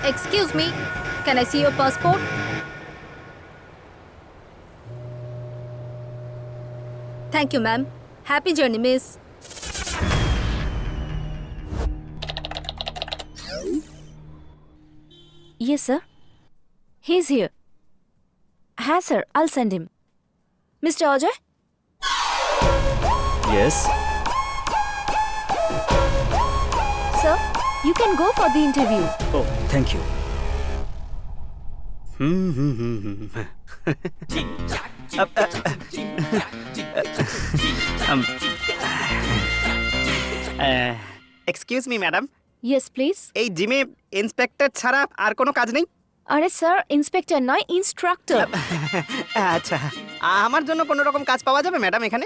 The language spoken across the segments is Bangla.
Excuse me, can I see your passport? Thank you, ma'am. Happy journey, miss. Yes, sir. He's here. Ha, sir. I'll send him. Mr. Ajay? Yes. Sir, you can go for the interview. Oh, thank you. Excuse me madam, Yes, please. এই জিমে ইন্সপেক্টর ছাড়া আর কোনো কাজ নেই? আরে স্যার, ইন্সপেক্টর নয়, ইনস্ট্রাক্টর। আচ্ছা, আমার জন্য কোনো রকম কাজ পাওয়া যাবে ম্যাডাম এখানে?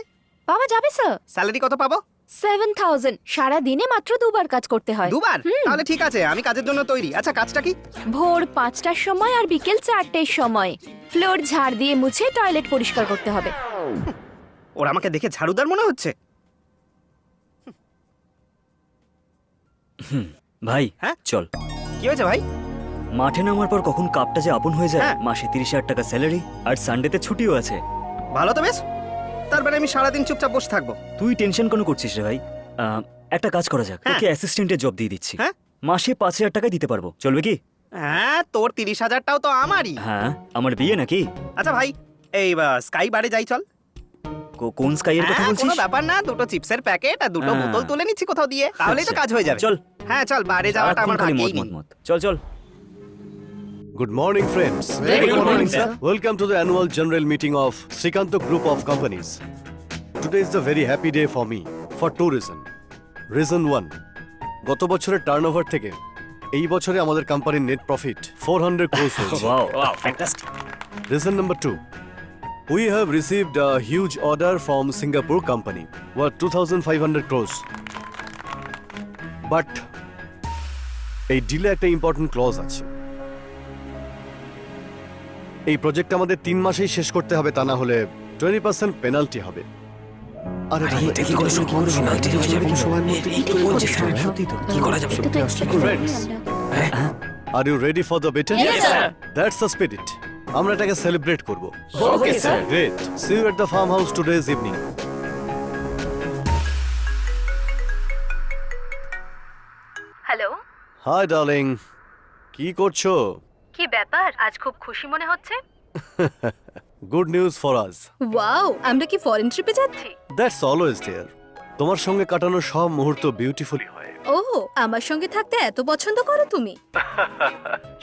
পাওয়া যাবে স্যার। স্যালারি কত পাবো? 7,000। সারা দিনে মাত্র 2 বার কাজ করতে হয়। দুবার? তাহলে ঠিক আছে, আমি কাজের জন্য তৈরি। আচ্ছা, কাজটা কি? ভোর 5টার সময় আর বিকেল 4টের সময় ফ্লোর ঝাড় দিয়ে মুছে টয়লেট পরিষ্কার করতে হবে। ওরা আমাকে দেখে ঝাড়ুদার মনে হচ্ছে। ভাই, হ্যাঁ? চল। কি হয়েছে ভাই? মাঠে নামার পর কখন কাপটা যে আপন হয়ে যায়। হ্যাঁ। মাসে 30,000 টাকা স্যালারি আর সানডেতে ছুটিও আছে। ভালো তো বেশ, তারপরে আমি সারাদিন চুপচাপ বসে থাকবো। তুই টেনশন কোনো করছিস রে ভাই? একটা কাজ করা যাক, হ্যাঁ। তোকে অ্যাসিস্ট্যান্টের জব দিয়ে দিচ্ছি। হ্যাঁ? মাসে 5,000 টাকায় দিতে পারবো, চলবে কি? হ্যাঁ, তোর 30,000টাও তো আমারই। হ্যাঁ, আমার বিয়ে নাকি? আচ্ছা ভাই, এই স্কাই বারে যাই চল। কোন স্কাইয়ের কথা হ্যাঁ, বলছিস? কোনো ব্যাপার না, দুটো চিপসের প্যাকেট আর দুটো হ্যাঁ। বোতল তুলে নিচ্ছি কোথাও দিয়ে, তাহলেই তো আচ্ছা, কাজ হয়ে যাবে। চল। হ্যাঁ চল, বারে যাওয়াটা আমার খালি ভাগ্যেই মত নেই। মত মত। চল চল। Good morning, friends. Very good morning, sir. Welcome to the annual general meeting of Srikanto Group of Companies. Today is a very happy day for me for two reasons. Reason 1, গত বছরের টার্নওভার থেকে এই বছরে আমাদের কোম্পানির নেট প্রফিট 400 crores হয়েছে। Wow, fantastic. Reason number 2, we have received a huge order from Singapore company worth 2,500 crores. But এই ডিলে একটা ইম্পর্টেন্ট ক্লজ আছে। এই প্রজেক্ট আমাদের 3 মাসেই শেষ করতে হবে, তা না হলে 20% পেনাল্টি হবে। আরে এটা কি করে সম্ভব? পেনাল্টি হয়ে যাবে কোন সময়ের মধ্যে? সত্যি তো। কি করা যাবে? Friends, are you ready for the better? Yes, sir. That's the spirit. আমরা এটাকে সেলিব্রেট করব। Okay, sir. Great. See you at the farmhouse today's evening. Hello, Hi darling. কি করছো? কি ব্যাপার? আজ খুব খুশি মনে হচ্ছে। Good news for us. Wow, আমরা কি ফরেন ট্রিপে যাচ্ছি? That's always there. তোমার সঙ্গে কাটানো সব মুহূর্ত বিউটিফুলি হয়। ওহ, আমার সঙ্গে থাকতে এত পছন্দ করো তুমি?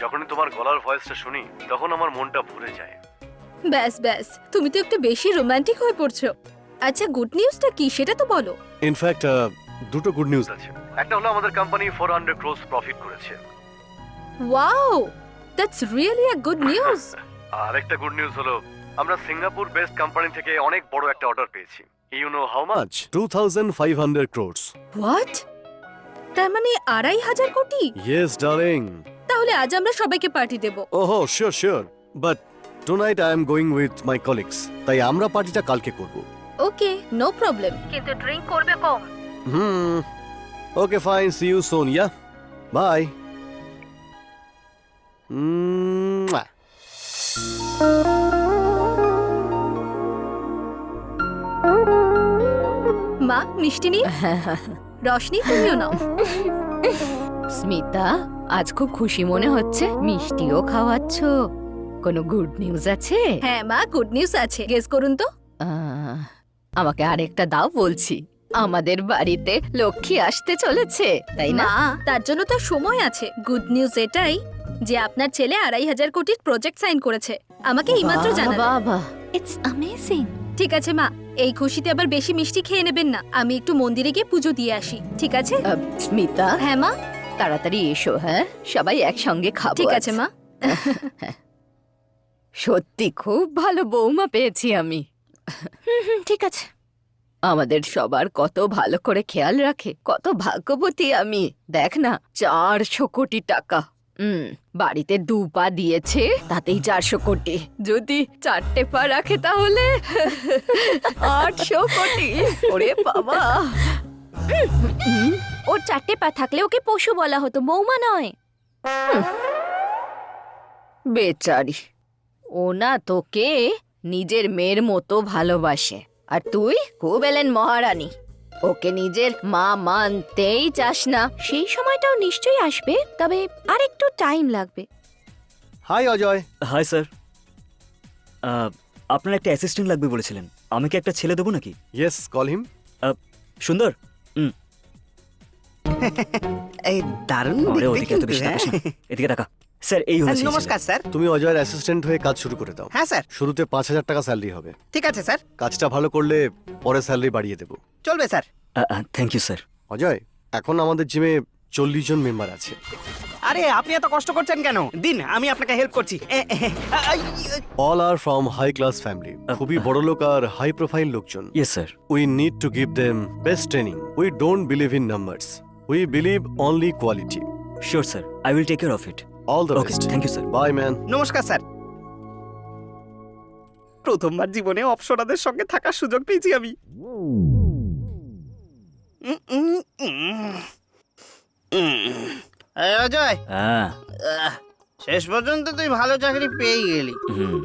যখনই তোমার গলার ভয়েসটা শুনি তখন আমার মনটা ভরে যায়। ব্যাস ব্যাস, তুমি তো একটু বেশি রোমান্টিক হয়ে পড়ছো। আচ্ছা, গুড নিউজটা কি সেটা তো বলো। ইনফ্যাক্ট দুটো গুড নিউজ আছে। একটা হলো আমাদের কোম্পানি 400 crores প্রফিট করেছে। Wow, that's really a good news. আর একটা গুড নিউজ হলো আমরা সিঙ্গাপুর বেসড কোম্পানি থেকে অনেক বড় একটা অর্ডার পেয়েছি। You know how much? 2,500 crores. What? তার মানে 2,500 কোটি? Yes, darling. তাহলে আজ আমরা সবাইকে পার্টি দেব। Oh, sure. But tonight I am going with my colleagues. তাই আমরা পার্টিটা কালকে করব। ওকে, নো প্রবলেম। কিন্তু ড্রিঙ্ক করবে কম। Okay, fine. See you soon, yeah? Bye. Mwah. মা, মিষ্টি নি? রশনি, তুমিও নাও। স্মিতা, আজ খুব খুশি মনে হচ্ছে, মিষ্টিও খাওয়াচ্ছ। কোনো গুড নিউজ আছে? হ্যাঁ মা, গুড নিউজ আছে। গেস করুন তো। আমাকে আরেকটা দাও বলছি। আমাদের বাড়িতে লক্ষ্মী আসতে চলেছে, তাই না? মা, তার জন্য তো সময় আছে। গুড নিউজ এটাই যে আপনার ছেলে 2,500 কোটির প্রজেক্ট সাইন করেছে। আমাকে এইমাত্র জানালো। বাবা, ইটস অ্যামেজিং। ঠিক আছে মা, এই খুশিতে আবার বেশি মিষ্টি খেয়ে নেবেন না। আমি একটু মন্দিরে গিয়ে পুজো দিয়ে আসি, ঠিক আছে? স্মিতা, হ্যাঁ মা। তাড়াতাড়ি এসো। হ্যাঁ, সবাই একসঙ্গে খাবো। ঠিক আছে মা। সত্যি খুব ভালো বৌমা পেয়েছি আমি। ঠিক আছে। আমাদের সবার কত ভালো করে খেয়াল রাখে, কত ভাগ্যবতী আমি। দেখ না, 400 কোটি টাকা। বাড়িতে 2 পা দিয়েছে, তাতেই 400 কোটি। যদি 4টে পা রাখে তাহলে 800 কোটি। ওরে বাবা, ওর 4টে পা থাকলে ওকে পশু বলা হতো, বৌমা নয়। বেচারি, ও না তোকে নিজের মেয়ের মতো ভালোবাসে, আর তুই খুব এলেন মহারানী, ওকে নিজের মা মানতেই চাস না। সেই সময়টাও নিশ্চয়ই আসবে, তবে আর একটু টাইম লাগবে। হাই অজয়। হাই স্যার, আপনার একটা অ্যাসিস্ট্যান্ট লাগবে বলেছিলেন, আমি কি একটা ছেলে দেবো নাকি? Yes, call him. সুন্দর। এই দারুণ আরে দেখতে ওদিকে এত কিন্তু, বেশি হ্যাঁ? তাকাস না। এদিকে টাকা। স্যার এই হলো সেই নমস্কার ছেলে। স্যার। তুমি অজয়ের অ্যাসিস্ট্যান্ট হয়ে কাজ শুরু করে দাও। হ্যাঁ স্যার, শুরুতে 5,000 টাকা স্যালারি হবে। ঠিক আছে স্যার, কাজটা ভালো করলে পরে স্যালারি বাড়িয়ে দেবো। চলবে sir. Thank you sir. Ajay, এখন আমাদের জিমে 40 জন মেম্বার আছে। আরে আপনি এত কষ্ট করছেন কেন? দিন, আমি আপনাকে হেল্প করছি। All are from high class family, খুবই বড় লোক আর হাই প্রোফাইল লোকজন। Yes sir. We need to give them best training. We don't believe in numbers. We believe only quality. Sure sir, I will take care of it. All the okay, best. Thank you sir. Bye, man. নমস্কার স্যার। প্রথমবার জীবনে অপসরাদের সঙ্গে থাকার সুযোগ পেয়েছি আমি। অজয়, হ্যাঁ। শেষ পর্যন্ত তুই ভালো চাকরি পেয়ে গেলি। হুম।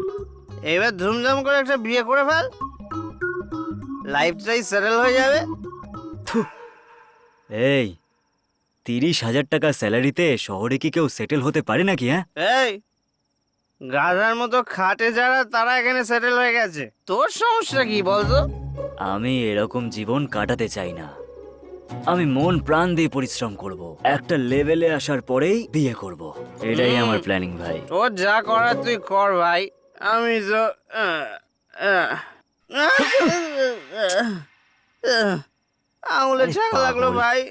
এবার ধুমধাম করে একটা বিয়ে করে ফেল, লাইফটাই সেটেল হয়ে যাবে। এই 30,000 টাকা স্যালারিতে শহরে কি কেউ সেটেল হতে পারে নাকি? হ্যাঁ, এই গাধার মতো খাটে যারা, তারা এখানে সেটেল হয়ে গেছে। তোর সমস্যা কি বলতো? আমি এরকম জীবন কাটাতে চাই না। আমি মন প্রাণ দিয়ে পরিশ্রম করব, একটা লেভেলে আসার পরেই বিয়ে করব। এটাই আমার প্ল্যানিং ভাই। তোর যা করার তুই কর ভাই, আমি তো আঙুলে ছাক লাগলো ভাই।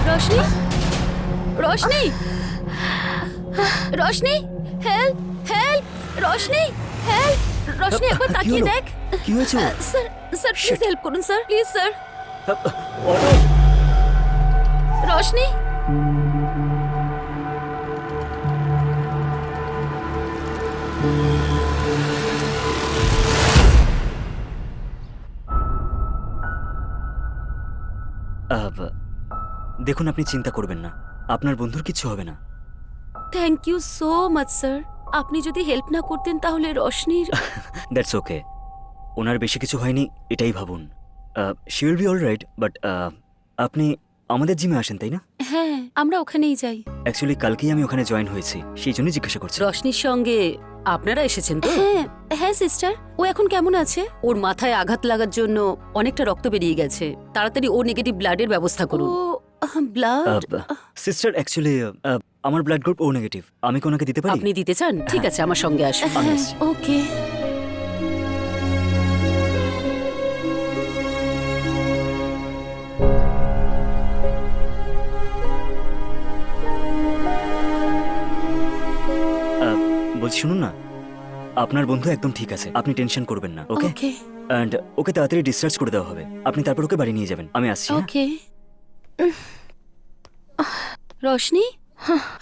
Roshni, Roshni, Roshni, help, help, Roshni, help, Roshni, একবার তাকিয়ে দেখ। কি হয়েছে? স্যার, স্যার প্লিজ হেল্প করুন স্যার, প্লিজ স্যার। রোশনি, দেখুন, আপনি চিন্তা করবেন না, আপনার বন্ধুর কিছু হবে না। Thank you so much sir. আপনি যদি হেল্প না করতেন তাহলে রোশনির। দ্যাটস ওকে, ওনার বেশি কিছু হয়নি এটাই ভাবুন। She will be all right. But আপনি আমাদের জিমে আসেন তাই না? হ্যাঁ, আমরা ওখানেই যাই। অ্যাকচুয়ালি কালকেই আমি ওখানে জয়েন হয়েছি, সেই জন্যই জিজ্ঞাসা করছি। রশনির সঙ্গে আপনারা এসেছেন তো? হ্যাঁ, হ্যাঁ সিস্টার। ও এখন কেমন আছে? ওর মাথায় আঘাত লাগার জন্য অনেকটা রক্ত বেরিয়ে গেছে, তাড়াতাড়ি ও নেগেটিভ ব্লাডের ব্যবস্থা করুন। ও ব্লাড। সিস্টার, অ্যাকচুয়ালি আমার ব্লাড গ্রুপ ও নেগেটিভ, আমি কি ওনাকে দিতে পারি? আপনি দিতে চান? ঠিক আছে, আমার সঙ্গে আসুন। হ্যাঁ, ওকে। বলছি শুনুন না, আপনার বন্ধু একদম ঠিক আছে, আপনি টেনশন করবেন না। ওকে, ওকে, অ্যান্ড ওকে তাড়াতাড়ি ডিসচার্জ করে দেওয়া হবে। আপনি তারপর ওকে বাড়ি নিয়ে যাবেন। আমি আসছি। হ্যাঁ? Okay. Roshni,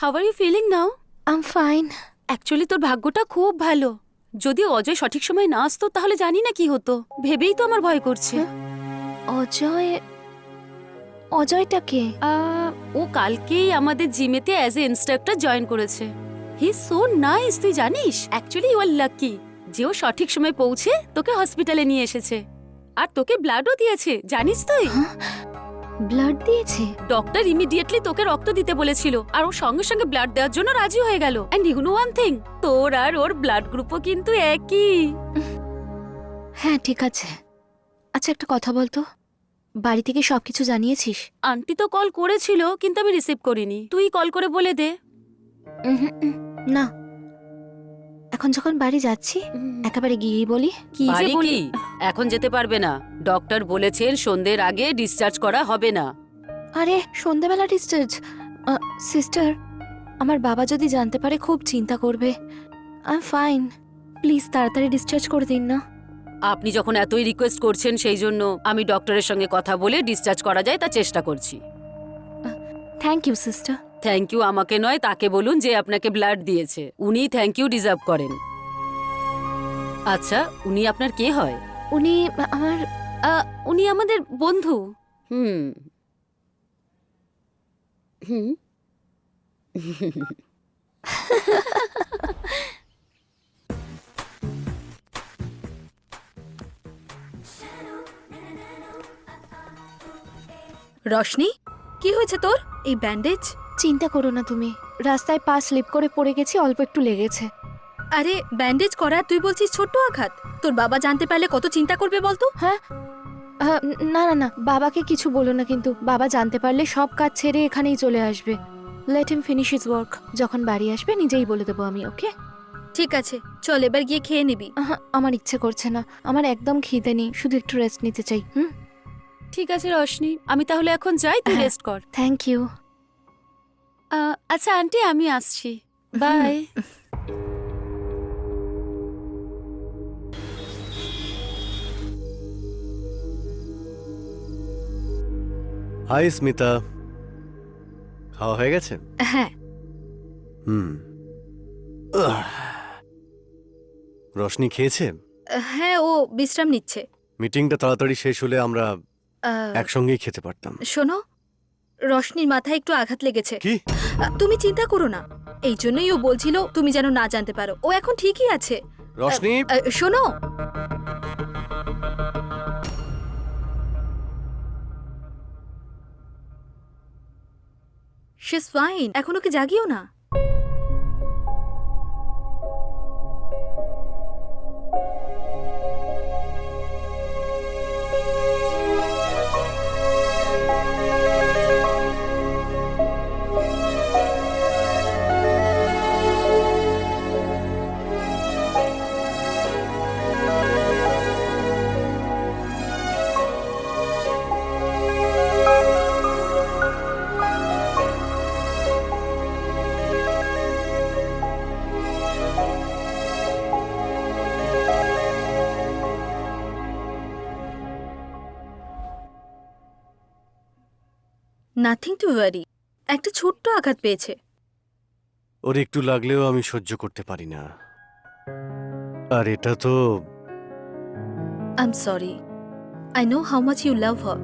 how are you feeling now? I am fine. Actually তোর ভাগ্যটা খুব ভালো। যদি অজয় সঠিক সময় না আসতো তাহলে জানি না কি হতো, ভেবেই তো আমার ভয় করছে। অজয়, অজয়টা কে? ও কালকেই আমাদের জিমেতে অ্যাজ এ ইনস্ট্রাক্টর জয়েন করেছে। হি ইজ সো নাইস, তুই জানিস? অ্যাকচুয়ালি ইউ আর লাকি যে ও সঠিক সময় পৌঁছে তোকে হসপিটালে নিয়ে এসেছে, আর তোকে ব্লাডও দিয়েছে, জানিস তুই? ব্লাড দিয়েছে? ডক্টর ইমিডিয়েটলি তোকে রক্ত দিতে বলেছিল, আর ও সঙ্গে সঙ্গে ব্লাড দেওয়ার জন্য রাজি হয়ে গেল। And you know one thing, তোর আর ওর ব্লাড গ্রুপও কিন্তু একই। হ্যাঁ ঠিক আছে। আচ্ছা একটা কথা বলতো, বাড়ি থেকে সবকিছু জানিয়েছিস? আন্টি তো কল করেছিল কিন্তু আমি রিসিভ করিনি, তুই কল করে বলে দে। না, এখন যখন বাড়ি যাচ্ছি একেবারে গিয়েই বলি। কি যে বাড়ি বলি। কি? এখন যেতে পারবে না, ডক্টর বলেছেন সন্ধ্যের আগে ডিসচার্জ করা হবে না। আরে সন্ধ্যাবেলা ডিসচার্জ? সিস্টার, আমার বাবা যদি জানতে পারে খুব চিন্তা করবে। আই এম ফাইন, প্লিজ তাড়াতাড়ি ডিসচার্জ করে দিন না। আপনি যখন এতই রিকোয়েস্ট করছেন সেই জন্য আমি ডক্টরের সঙ্গে কথা বলে ডিসচার্জ করা যায় তা চেষ্টা করছি। Thank you sister. Thank you আমাকে নয়, তাকে বলুন যে আপনাকে ব্লাড দিয়েছে। উনি থ্যাংক ইউ ডিজার্ভ করেন। আচ্ছা, উনি আপনার কে হয়? উনি আমার উনি আমাদের বন্ধু। হুম হুম রশনি, কি হয়েছে তোর? এই ব্যান্ডেজ? চিন্তা করো না তুমি, রাস্তায় পা স্লিপ করে পড়ে গেছি, অল্প একটু লেগেছে। আরে ব্যান্ডেজ করার তুই বলছিস ছোট্ট আঘাত? তোর বাবা জানতে পারলে কত চিন্তা করবে বলতো? হ্যাঁ, না না না, বাবাকে কিছু বলো না, কিন্তু বাবা জানতে পারলে সব কাজ ছেড়ে এখানেই চলে আসবে। Let him finish his work. যখন বাড়ি আসবে নিজেই বলে দেবো আমি, ওকে? ঠিক আছে, চল এবার গিয়ে খেয়ে নিবি। আমার ইচ্ছে করছে না, আমার একদম খিদে নেই, শুধু একটু রেস্ট নিতে চাই। ঠিক আছে রশনি, আমি তাহলে এখন যাই, তুই হ্যাঁ। রেস্ট কর। Thank you. আচ্ছা আন্টি, আমি আসছি। বাই। হাই স্মিতা, খাওয়া হয়ে গেছে? হ্যাঁ। হুম। রশনি খেয়েছে? হ্যাঁ, ও বিশ্রাম নিচ্ছে। মিটিংটা তাড়াতাড়ি শেষ হলে আমরা আহ, একসঙ্গেই খেতে পারতাম। শোনো, রশনির মাথায় একটু আঘাত লেগেছে। কি? তুমি চিন্তা করো না, এই জন্যই ও বলছিল তুমি যেন না জানতে পারো। ও এখন ঠিকই আছে। রশনি, শোনো, শি ইজ ফাইন, এখন ওকে জাগিও না। নাথিং টু ওয়ারি, একটা ছোট্ট আঘাত পেয়েছে। ওর একটু লাগলেও আমি সহ্য করতে পারি না। আর এটা তো I am sorry, I know how much you love her.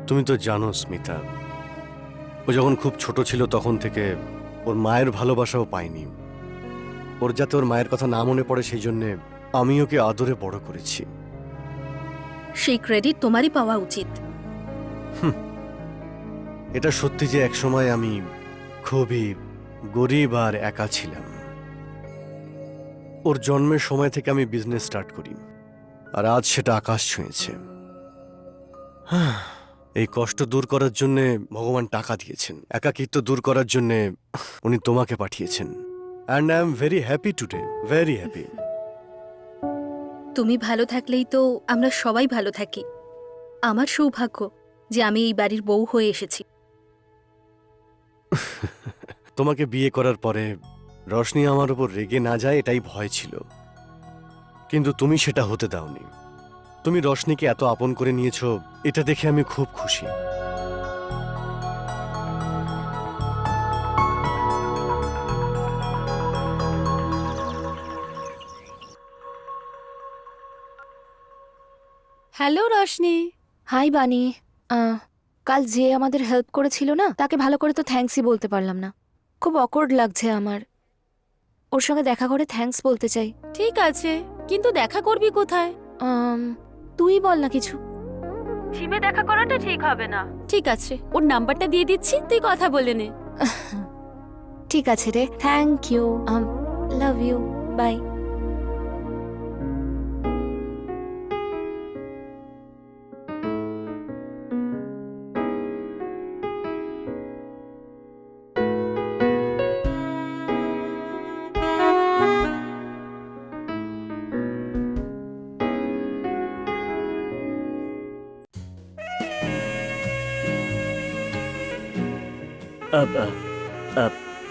তুমি তো জানো স্মিতা, ও যখন খুব ছোট ছিল তখন থেকে ওর মায়ের ভালোবাসাও পায়নি। ওর যাতে ওর মায়ের কথা না মনে পড়ে সেই জন্যে আমি ওকে আদরে বড় করেছি। সেই ক্রেডিট তোমারই পাওয়া উচিত। এটা সত্যি যে একসময় আমি খুবই গরিব আর একা ছিলাম। ওর জন্মের সময় থেকে আমি বিজনেস স্টার্ট করি, আর আজ সেটা আকাশ ছুঁয়েছে। এই কষ্ট দূর করার জন্য ভগবান টাকা দিয়েছেন, একাকিত্ব দূর করার জন্য উনি তোমাকে পাঠিয়েছেন। And I am very happy today, very happy. তুমি ভালো থাকলেই তো আমরা সবাই ভালো থাকি। আমার সৌভাগ্য যে আমি এই বাড়ির বউ হয়ে এসেছি। তোমাকে বিয়ে করার পরে রশনি আমার উপর রেগে না যায় এটাই ভয় ছিল, কিন্তু তুমি সেটা হতে দাওনি। তুমি রশনিকে এত আপন করে নিয়েছো, এটা দেখে আমি খুব খুশি। হ্যালো রশনি। হাই বানি। কাল যে আমাদের হেল্প করেছিল না, তাকে ভালো করে তো থ্যাঙ্কসই বলতে পারলাম না। খুব অকওয়ার্ড লাগছে আমার। ওর সঙ্গে দেখা করে থ্যাঙ্কস বলতে চাই। ঠিক আছে, কিন্তু দেখা করবি কোথায়? তুই বল না কিছু। জিমে দেখা করাটা ঠিক হবে না। ঠিক আছে, ওর নাম্বারটা দিয়ে দিচ্ছি, তুই কথা বলে নে। ঠিক আছে রে, thank you, love you, bye.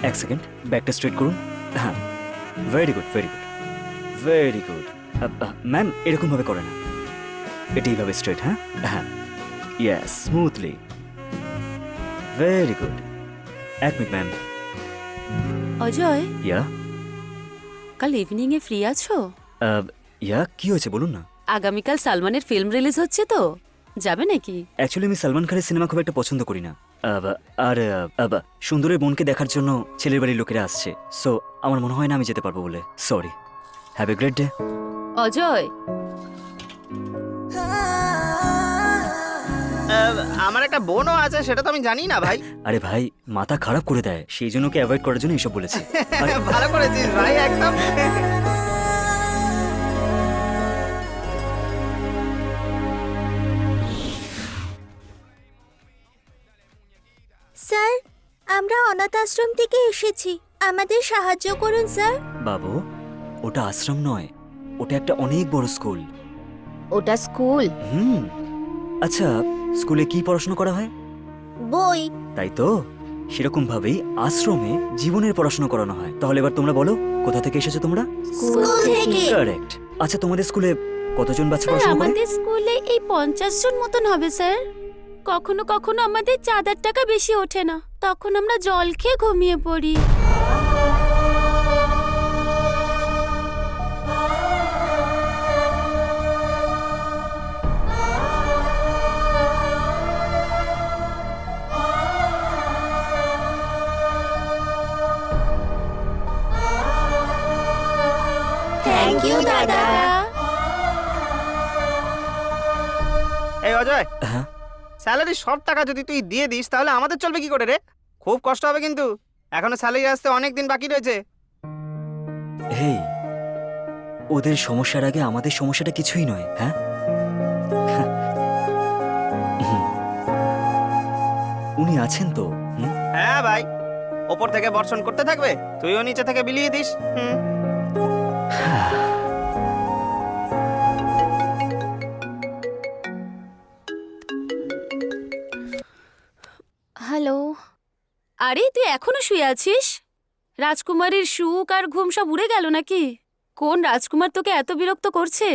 এক সেকেন্ড, ব্যাগটা স্ট্রেট করুন। হ্যাঁ, very good, very good, very good. Ma'am, এরকম ভাবে করে না, এটা এইভাবে স্ট্রেট। হ্যাঁ হ্যাঁ, ইয়েস, স্মুথলি। Very good. এক মিনিট ম্যাম। অজয়, ইয়া কাল ইভিনিং এ ফ্রি আছো? ইয়া কি হয়েছে বলুন না। আগামীকাল সালমানের ফিল্ম রিলিজ হচ্ছে তো, যাবে নাকি? অ্যাকচুয়ালি আমি সালমান খানের সিনেমা খুব একটা পছন্দ করি না। আর সুন্দরের বোনকে দেখার জন্য ছেলের বাড়ির লোকেরা আসছে, সো আমার মনে হয় না আমি যেতে পারবো বলে। Sorry, have a great day. Ajay, আমার একটা বোনও আছে, সেটা তো আমি জানি না ভাই। আরে ভাই, মাথা খারাপ করে দেয়, সেই জন্য ওকে অ্যাভয়েড করার জন্য এইসব বলেছে। ভালো করেছিস ভাই, একদম। স্যার, আমরা অনাথ আশ্রম থেকে এসেছি, আমাদের সাহায্য করুন স্যার। বাবু, ওটা আশ্রম নয়, ওটা একটা অনেক বড় স্কুল। ওটা স্কুল। আচ্ছা, স্কুলে কি পড়াশোনা করা হয়? বই। তাই তো, সেরকম ভাবেই আশ্রমে জীবনের পড়াশোনা করানো হয়। তাহলে এবার তোমরা বলো, কোথা থেকে এসেছো তোমরা? স্কুল থেকে। কারেক্ট। আচ্ছা, তোমাদের স্কুলে কতজন বাচ্চা স্যার পড়াশোনা করে? আমাদের স্কুলে এই 50 জন মতন হবে স্যার। কখনো কখনো আমাদের চাঁদার টাকা বেশি ওঠে না, তখন আমরা জল খেয়ে ঘুমিয়ে পড়ি। থ্যাংক ইউ দাদা। এই অজয়, হ্যাঁ, স্যালারি সব টাকা যদি তুই দিয়ে দিস তাহলে আমাদের চলবে কি করে রে? খুব কষ্ট হবে কিন্তু, এখনো স্যালারি আসতে অনেক দিন বাকি রয়েছে। হেই, ওদের সমস্যার আগে আমাদের সমস্যাটা কিছুই নয়। হ্যাঁ, হুম। উনি আছেন তো? হ্যাঁ ভাই, ওপর থেকে বর্ষণ করতে থাকবে, তুইও নিচে থেকে বিলিয়ে দিস। হ্যালো। আরে তুই এখনো শুয়ে আছিস? রাজকুমারীর সুখ আর ঘুম সব উড়ে গেল নাকি? কোন রাজকুমার তোকে এত বিরক্ত করছে?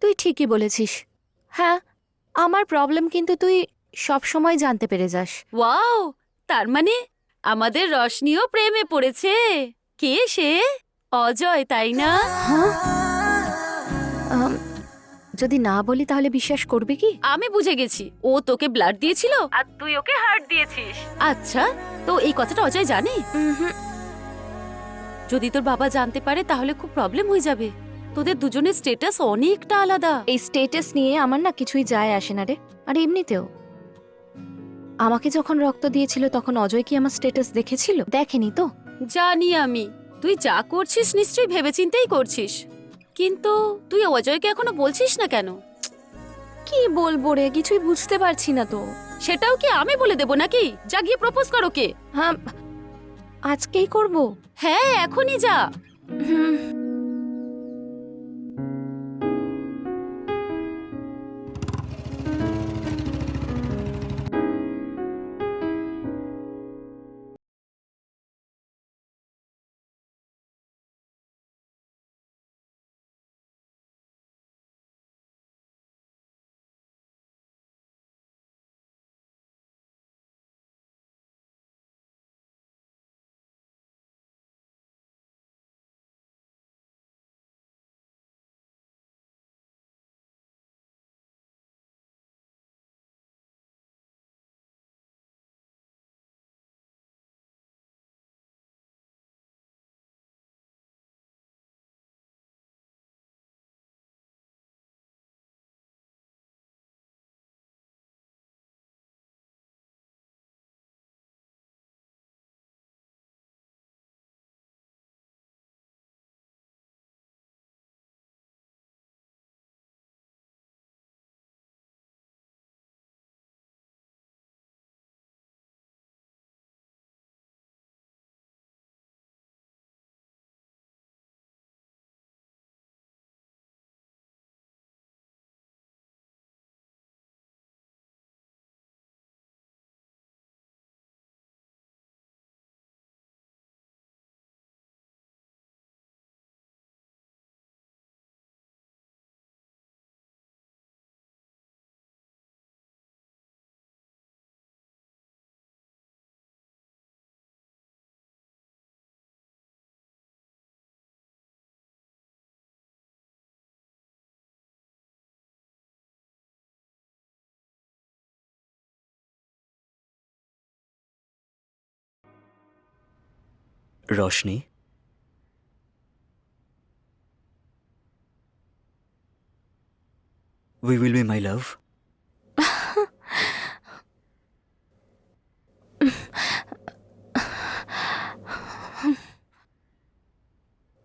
তুই ঠিকই বলেছিস। হ্যাঁ, আমার প্রবলেম কিন্তু তুই সব সময় জানতে পেরে যাস। ওয়াও, তার মানে আমাদের রশনিও প্রেমে পড়েছে। কে সে? অজয়, তাই না? আম, যদি না বলি তাহলে বিশ্বাস করবি কি? আমি বুঝে গেছি, ও তোকে ব্লাড দিয়েছিল আর তুই ওকে হার্ট দিয়েছিস। আচ্ছা, তো এই কথাটা অজয় জানে? যদি তোর বাবা জানতে পারে তাহলে খুব প্রবলেম হয়ে যাবে। তোদের দুজনের স্টেটাস অনেকটা আলাদা। এই স্টেটাস নিয়ে আমার না কিছুই যায় আসে না রে। আর এমনিতেও আমাকে যখন রক্ত দিয়েছিল তখন অজয় কি আমার স্টেটাস দেখেছিল? দেখেনি তো। জানি আমি, তুই যা করছিস নিশ্চয়ই ভেবেচিন্তেই করছিস, কিন্তু তুই অজয়কে এখনো বলছিস না কেন? কি বলবো রে, কিছুই বুঝতে পারছি না তো। সেটাও কি আমি বলে দেবো নাকি? যা গিয়ে প্রপোজ করো কে। হ্যাঁ, আজকেই করব। হ্যাঁ, এখনই যা। Hmm Roshni, we will be my love.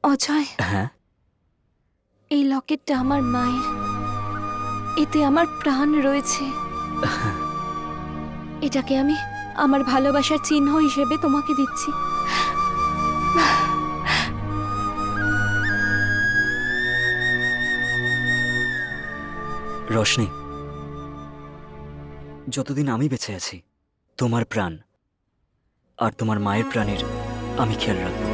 Ajay, হ্যাঁ, এই লকেটটা আমার মায়ের, এতে আমার প্রাণ রয়েছে। এটাকে আমি আমার ভালোবাসার চিহ্ন হিসেবে তোমাকে দিচ্ছি। রোশনি, যতদিন আমি বেঁচে আছি তোমার প্রাণ আর তোমার মায়ের প্রাণের আমি খেয়াল রাখবো।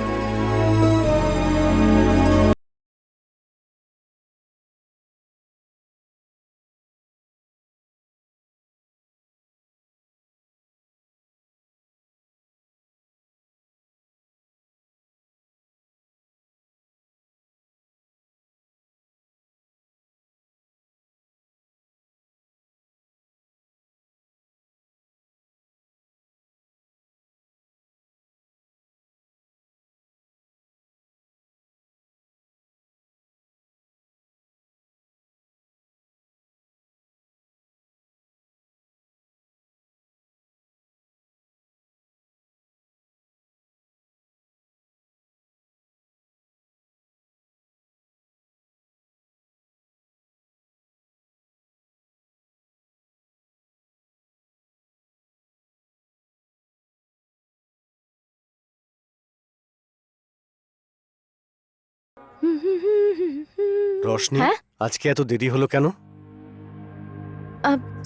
রোশনি, হ্যাঁ? আজকে এত দেরি হলো কেন?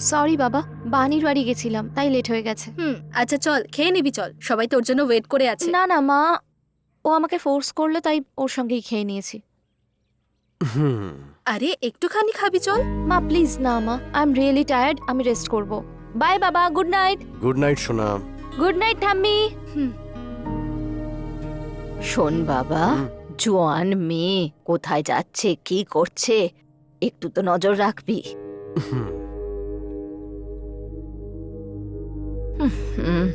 সরি বাবা, বানির বাড়ি গেছিলাম তাই লেট হয়ে গেছে। আচ্ছা চল খেয়ে নিবি, চল সবাই তোর জন্য ওয়েট করে আছে। না না মা, ও আমাকে ফোর্স করলো তাই ওর সঙ্গেই খেয়ে নিয়েছি। হুম, আরে একটুখানি খাবি চল। মা প্লিজ না মা, আই এম রিয়েলি টায়ার্ড, আমি রেস্ট করব। বাই বাবা, গুড নাইট। গুড নাইট সোনা। গুড নাইট ঠাম্মি। হুম। শোন বাবা, জোয়ান মেয়ে কোথায় যাচ্ছে কি করছে একটু তো নজর রাখবি। হুম, হুম।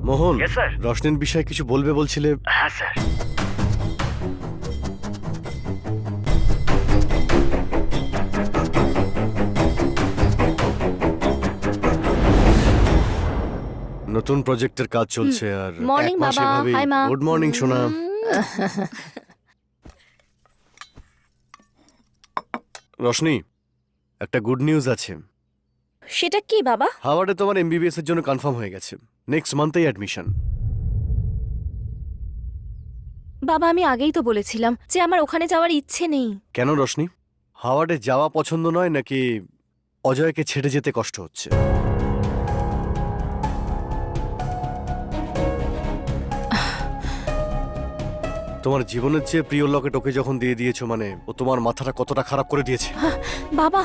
মোহন, Yes, sir. রোশনির বিষয়ে কিছু বলবে বলছিলে। হ্যাঁ স্যার। নতুন প্রজেক্টের কাজ চলছে আর মর্নিং এক মাসে বাবা, ভাবেই। হাই মা। গুড মর্নিং সোনা। রোশনি, একটা গুড নিউজ আছে। সেটা কি বাবা? হাওয়ার্ডে তোমার এমবিবিএস এর জন্য কনফার্ম হয়ে গেছে। নেক্সট মান্থেই অ্যাডমিশন। বাবা আমি আগেই তো বলেছিলাম যে আমার ওখানে যাওয়ার ইচ্ছে নেই। কেন রোশনি, হাওয়ার্ডে যাওয়া পছন্দ নয় নাকি অজয়কে ছেড়ে যেতে কষ্ট হচ্ছে? তোমার জীবনের চেয়ে প্রিয় লকেট ওকে যখন দিয়ে দিয়েছো মানে ও তোমার মাথাটা কতটা খারাপ করে দিয়েছে। বাবা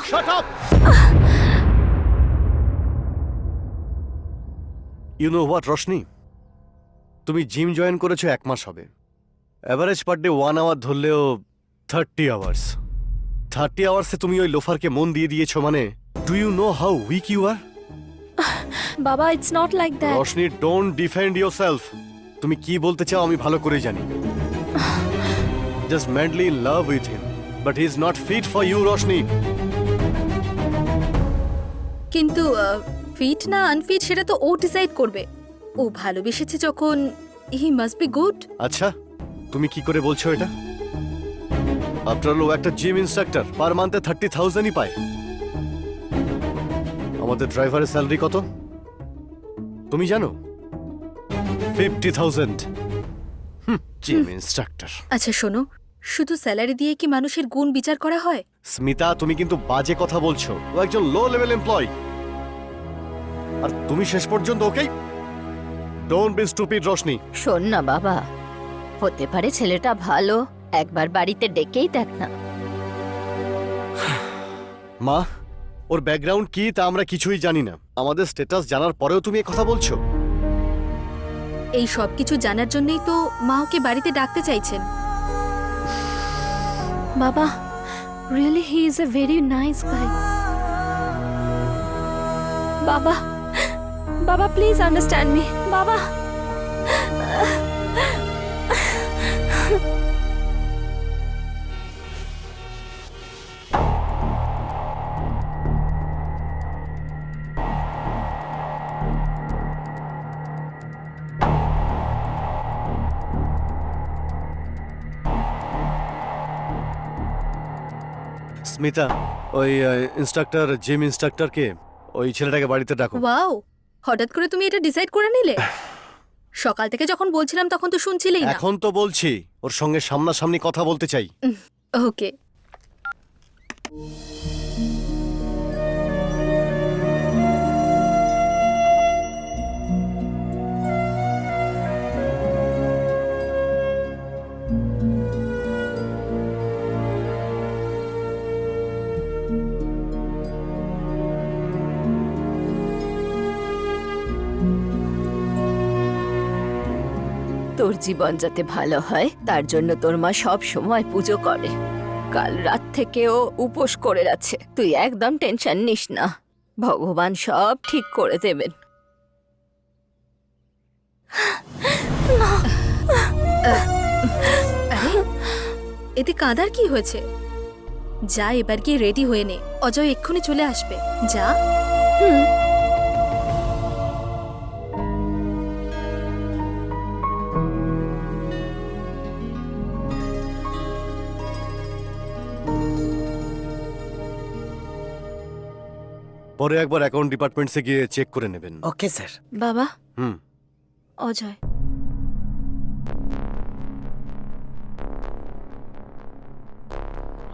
ইউ নো হোয়াট রোশনি, তুমি জিম জয়েন করেছো 1 মাস হবে। অ্যাভারেজ পার ডে 1 আওয়ার ধরলেও 30 আওয়ার্স। 30 আওয়ার্সে তুমি ওই লোফারকে মন দিয়ে দিয়েছো মানে do you know how weak you are? বাবা it's not like that. Roshni don't defend yourself. তুমি কি বলতে চাও আমি ভালো করে জানি। Just madly in love with him but he is not fit for you Roshni. কিন্তু ফিট না আনফিট সেটা তো ও ডিসাইড করবে। ও ভালোবেসেছে যখন, হি মাস্ট বি গুড। আচ্ছা তুমি কি করে বলছো এটা? আফটার অল ও একটা জিম ইনস্ট্রাক্টর, পার মান্থে 30,000ই পায়। আমাদের ড্রাইভারের স্যালারি কত তুমি জানো? 50,000। Gym instructor. আচ্ছা শোনো, শুধু স্যালারি দিয়ে কি মানুষের গুণ বিচার করা হয়? স্মিতা তুমি কিন্তু বাজে কথা বলছো। ও একজন লো লেভেল এমপ্লয় আর তুমি শেষ পর্যন্ত ওকেই। Don't be stupid Roshni. শোন না বাবা, হতে পারে ছেলেটা ভালো, একবার বাড়িতে ডেকেই দেখ না। মা ওর ব্যাকগ্রাউন্ড কি তা আমরা কিছুই জানি না। আমাদের স্ট্যাটাস জানার পরেও তুমি এই কথা বলছো। এই সব কিছু জানার জন্যই তো মা ওকে বাড়িতে ডাকতে চাইছেন। বাবা, really he is a very nice guy. বাবা, বাবা প্লিজ আন্ডারস্ট্যান্ড মি। বাবা, স্মিতা, ওই ইনস্ট্রাক্টর, জিম ইনস্ট্রাক্টরকে, ওই ছেলেটাকে বাড়িতে ডাকো। ওয়াও, হঠাৎ করে তুমি এটা ডিসাইড করে নিলে? সকাল থেকে যখন বলছিলাম তখন তো শুনছিলেই না। এখন তো বলছি, ওর সঙ্গে সামনাসামনি কথা বলতে চাই। ওকে। তোর জীবন যাতে ভালো হয় তার জন্য তোর মা সব সময় পুজো করে। কাল রাত থেকে ও উপোস করে যাচ্ছে। তুই একদম টেনশন নিস না, ভগবান সব ঠিক করে দেবেন। আরে, এতে কাঁদার কি হয়েছে? যা, এবার গিয়ে রেডি হয়ে নে, অজয় এক্ষুনি চলে আসবে। যা। পরে একবার অ্যাকাউন্ট ডিপার্টমেন্টসে গিয়ে চেক করে নেবেন। Okay sir. বাবা, হুম। অজয়।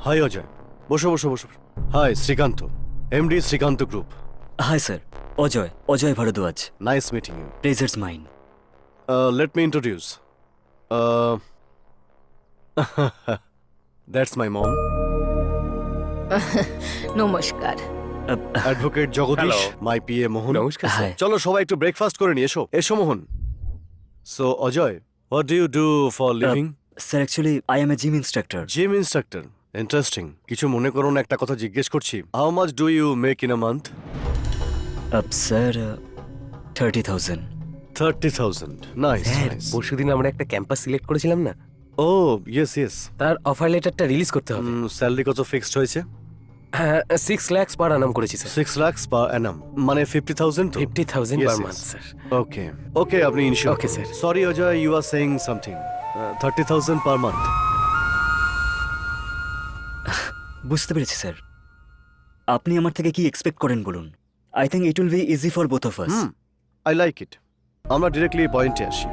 হাই অজয়, বসো বসো বসো। Hi Srikanth, MD Srikanth group. Hi sir, Ajay, Ajay Bhardwaj. Nice meeting you. Pleasure's mine. Let me introduce. That's my mom. নমস্কার। Advocate Jagdish, my PA Mohan. নমস্কার হাই চলো সবাই একটু ব্রেকফাস্ট করে নিয়ে এসো। এসো মোহন। So Ajay, what do you do for living? Sir actually I M A gym instructor. Gym instructor. Interesting. কিছু মনে করো না, একটা কথা জিজ্ঞেস করছি। How much do you make in a month? Sir 30,000। 30,000. Nice. Sir, Nice. পরশুদিন আমরা একটা ক্যাম্পাস সিলেক্ট করেছিলাম না, Oh, yes, yes. তার অফার লেটারটা রিলিজ করতে হবে। স্যালারি কত ফিক্সড হয়েছে? 6 lakhs পার আনাম করেছি স্যার। 6 lakhs per annum. মানে 50,000 তো? 50,000 Yes, পার yes. Month sir. Okay. Okay, আপনি ensure. Okay, sir. Sorry Ajay, you are saying something. 30,000 per month. বুঝতে পেরেছি স্যার। আপনি আমার থেকে কি এক্সপেক্ট করেন বলুন। I think it will be easy for both of us. I like it. আমরা ডিরেক্টলি পয়েন্টে আসি।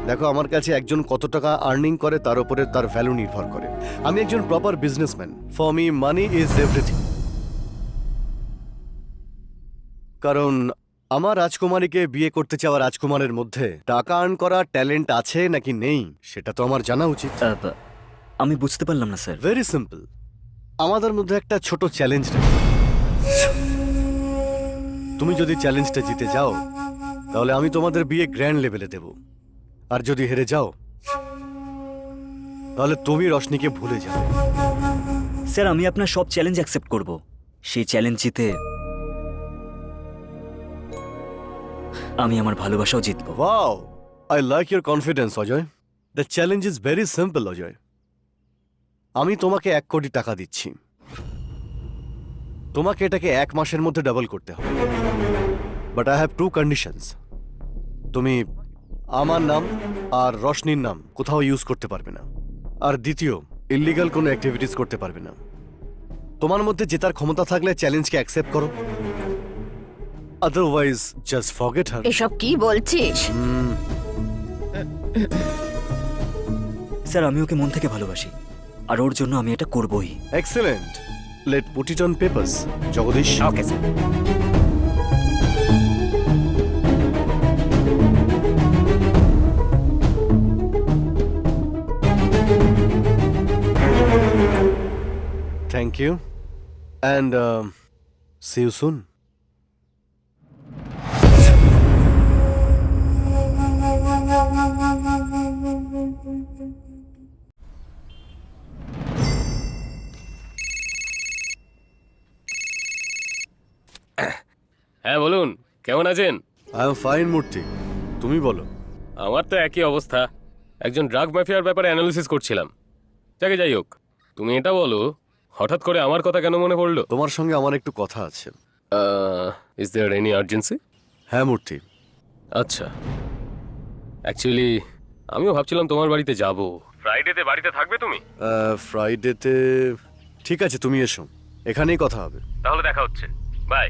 দেখো, আমার কাছে একজন কত টাকা আর্নিং করে তার উপরে তার ভ্যালু নির্ভর করে। আমি একজন proper businessman. For me money is everything. কারণ আমার রাজকুমারীকে বিয়ে করতে চাওয়া রাজকুমারের মধ্যে টাকা আর্ন করা ট্যালেন্ট আছে নাকি নেই সেটা তো আমার জানা উচিত। আমি বুঝতে পারলাম না স্যার। Very simple. আমাদের মধ্যে একটা ছোট চ্যালেঞ্জ রাখি। তুমি যদি চ্যালেঞ্জটা জিতে যাও তাহলে আমি তোমাদের বিয়ে গ্র্যান্ড লেভেলে দেব, আর যদি হেরে যাও তাহলে তুমি রশনিকে ভুলে যাবে। স্যার আমি আপনার সব চ্যালেঞ্জ অ্যাকসেপ্ট করব। সেই চ্যালেঞ্জ জিতে আমি আমার ভালোবাসাও জিতবো। Wow, I like your confidence Ajay. The challenge is very simple Ajay. আমি তোমাকে 1 কোটি টাকা দিচ্ছি, তোমাকে এটাকে 1 মাসের মধ্যে ডাবল করতে হবে। But I have 2 conditions. তুমি আমার নাম আর রশনির নাম কোথাও ইউজ করতে পারবে না, আর দ্বিতীয়, ইল্লিগাল কোনো অ্যাক্টিভিটিস করতে পারবে না। তোমার মধ্যে জেতার ক্ষমতা থাকলে চ্যালেঞ্জকে অ্যাকসেপ্ট করো, আদারওয়াইজ জাস্ট ফরগেট হার। এসব কি বলছিস? স্যার আমি ওকে মন থেকে ভালোবাসি, আর ওর জন্য আমি এটা করবই। Excellent. Let put it on papers Jagdish. Okay sir. Thank you. And see you soon. বলুন, কেমন আছেন? আই এম ফাইন মূর্তি, তুমি বলো। আমার তো একই অবস্থা। একজন ড্রাগ মাফিয়ার ব্যাপারে অ্যানালিসিস করছিলাম। যাই হোক, তুমি এটা বলো, হঠাৎ করে আমার কথা কেন মনে পড়লো? তোমার সঙ্গে আমার একটু কথা আছে। Is there any urgency? হ্যাঁ মূর্তি। আচ্ছা, অ্যাকচুয়ালি আমিও ভাবছিলাম তোমার বাড়িতে যাব। ফ্রাইডেতে বাড়িতে থাকবে তুমি? ফ্রাইডেতে ঠিক আছে, তুমি এসো, এখানেই কথা হবে। তাহলে দেখা হচ্ছে, বাই।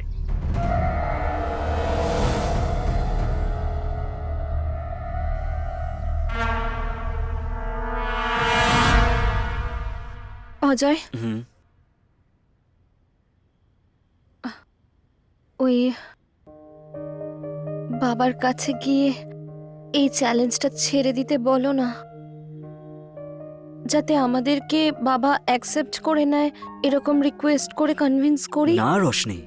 অজয়, হুম। ওই বাবার কাছে গিয়ে এই চ্যালেঞ্জটা ছেড়ে দিতে বলো না, যাতে আমাদেরকে বাবা অ্যাকসেপ্ট করে নেয়। এরকম রিকোয়েস্ট করে কনভিন্স করি। না রোশনি,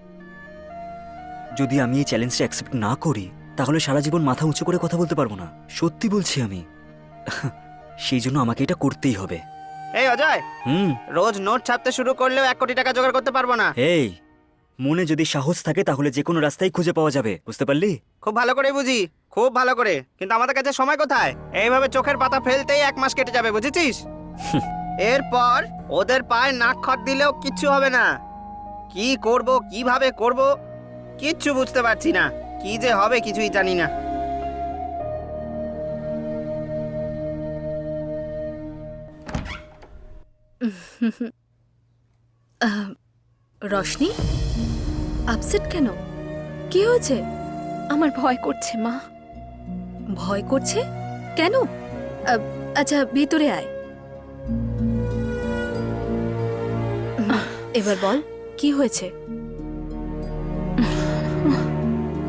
যদি আমি এই চ্যালেঞ্জটা অ্যাকসেপ্ট না করি তাহলে সারা জীবন মাথা উঁচু করে কথা বলতে পারবো না। সত্যি বলছি আমি। সেই জন্য আমাকে এটা করতেই হবে। এই অজয়, হুম। রোজ নোট ছাপতে শুরু করলেও 1 কোটি টাকা জোগাড় করতে পারবো না। এই, মনে যদি সাহস থাকে তাহলে যে কোনো রাস্তায় খুঁজে পাওয়া যাবে, বুঝতে পারলি? খুব ভালো করে বুঝি, খুব ভালো করে, কিন্তু আমাদের কাছে সময় কোথায়? এইভাবে চোখের পাতা ফেলতেই 1 মাস কেটে যাবে, বুঝেছিস? এরপর ওদের পায়ে নাক খত দিলেও কিচ্ছু হবে না। কি করব, কিভাবে করব, কিচ্ছু বুঝতে পারছি না। কি যে হবে কিছুই জানি না। রশনি, আপসেট কেন? কি হয়েছে? আমার ভয় করছে মা। ভয় করছে কেন? আচ্ছা, ভিতরে আয়। এবার বল, কি হয়েছে?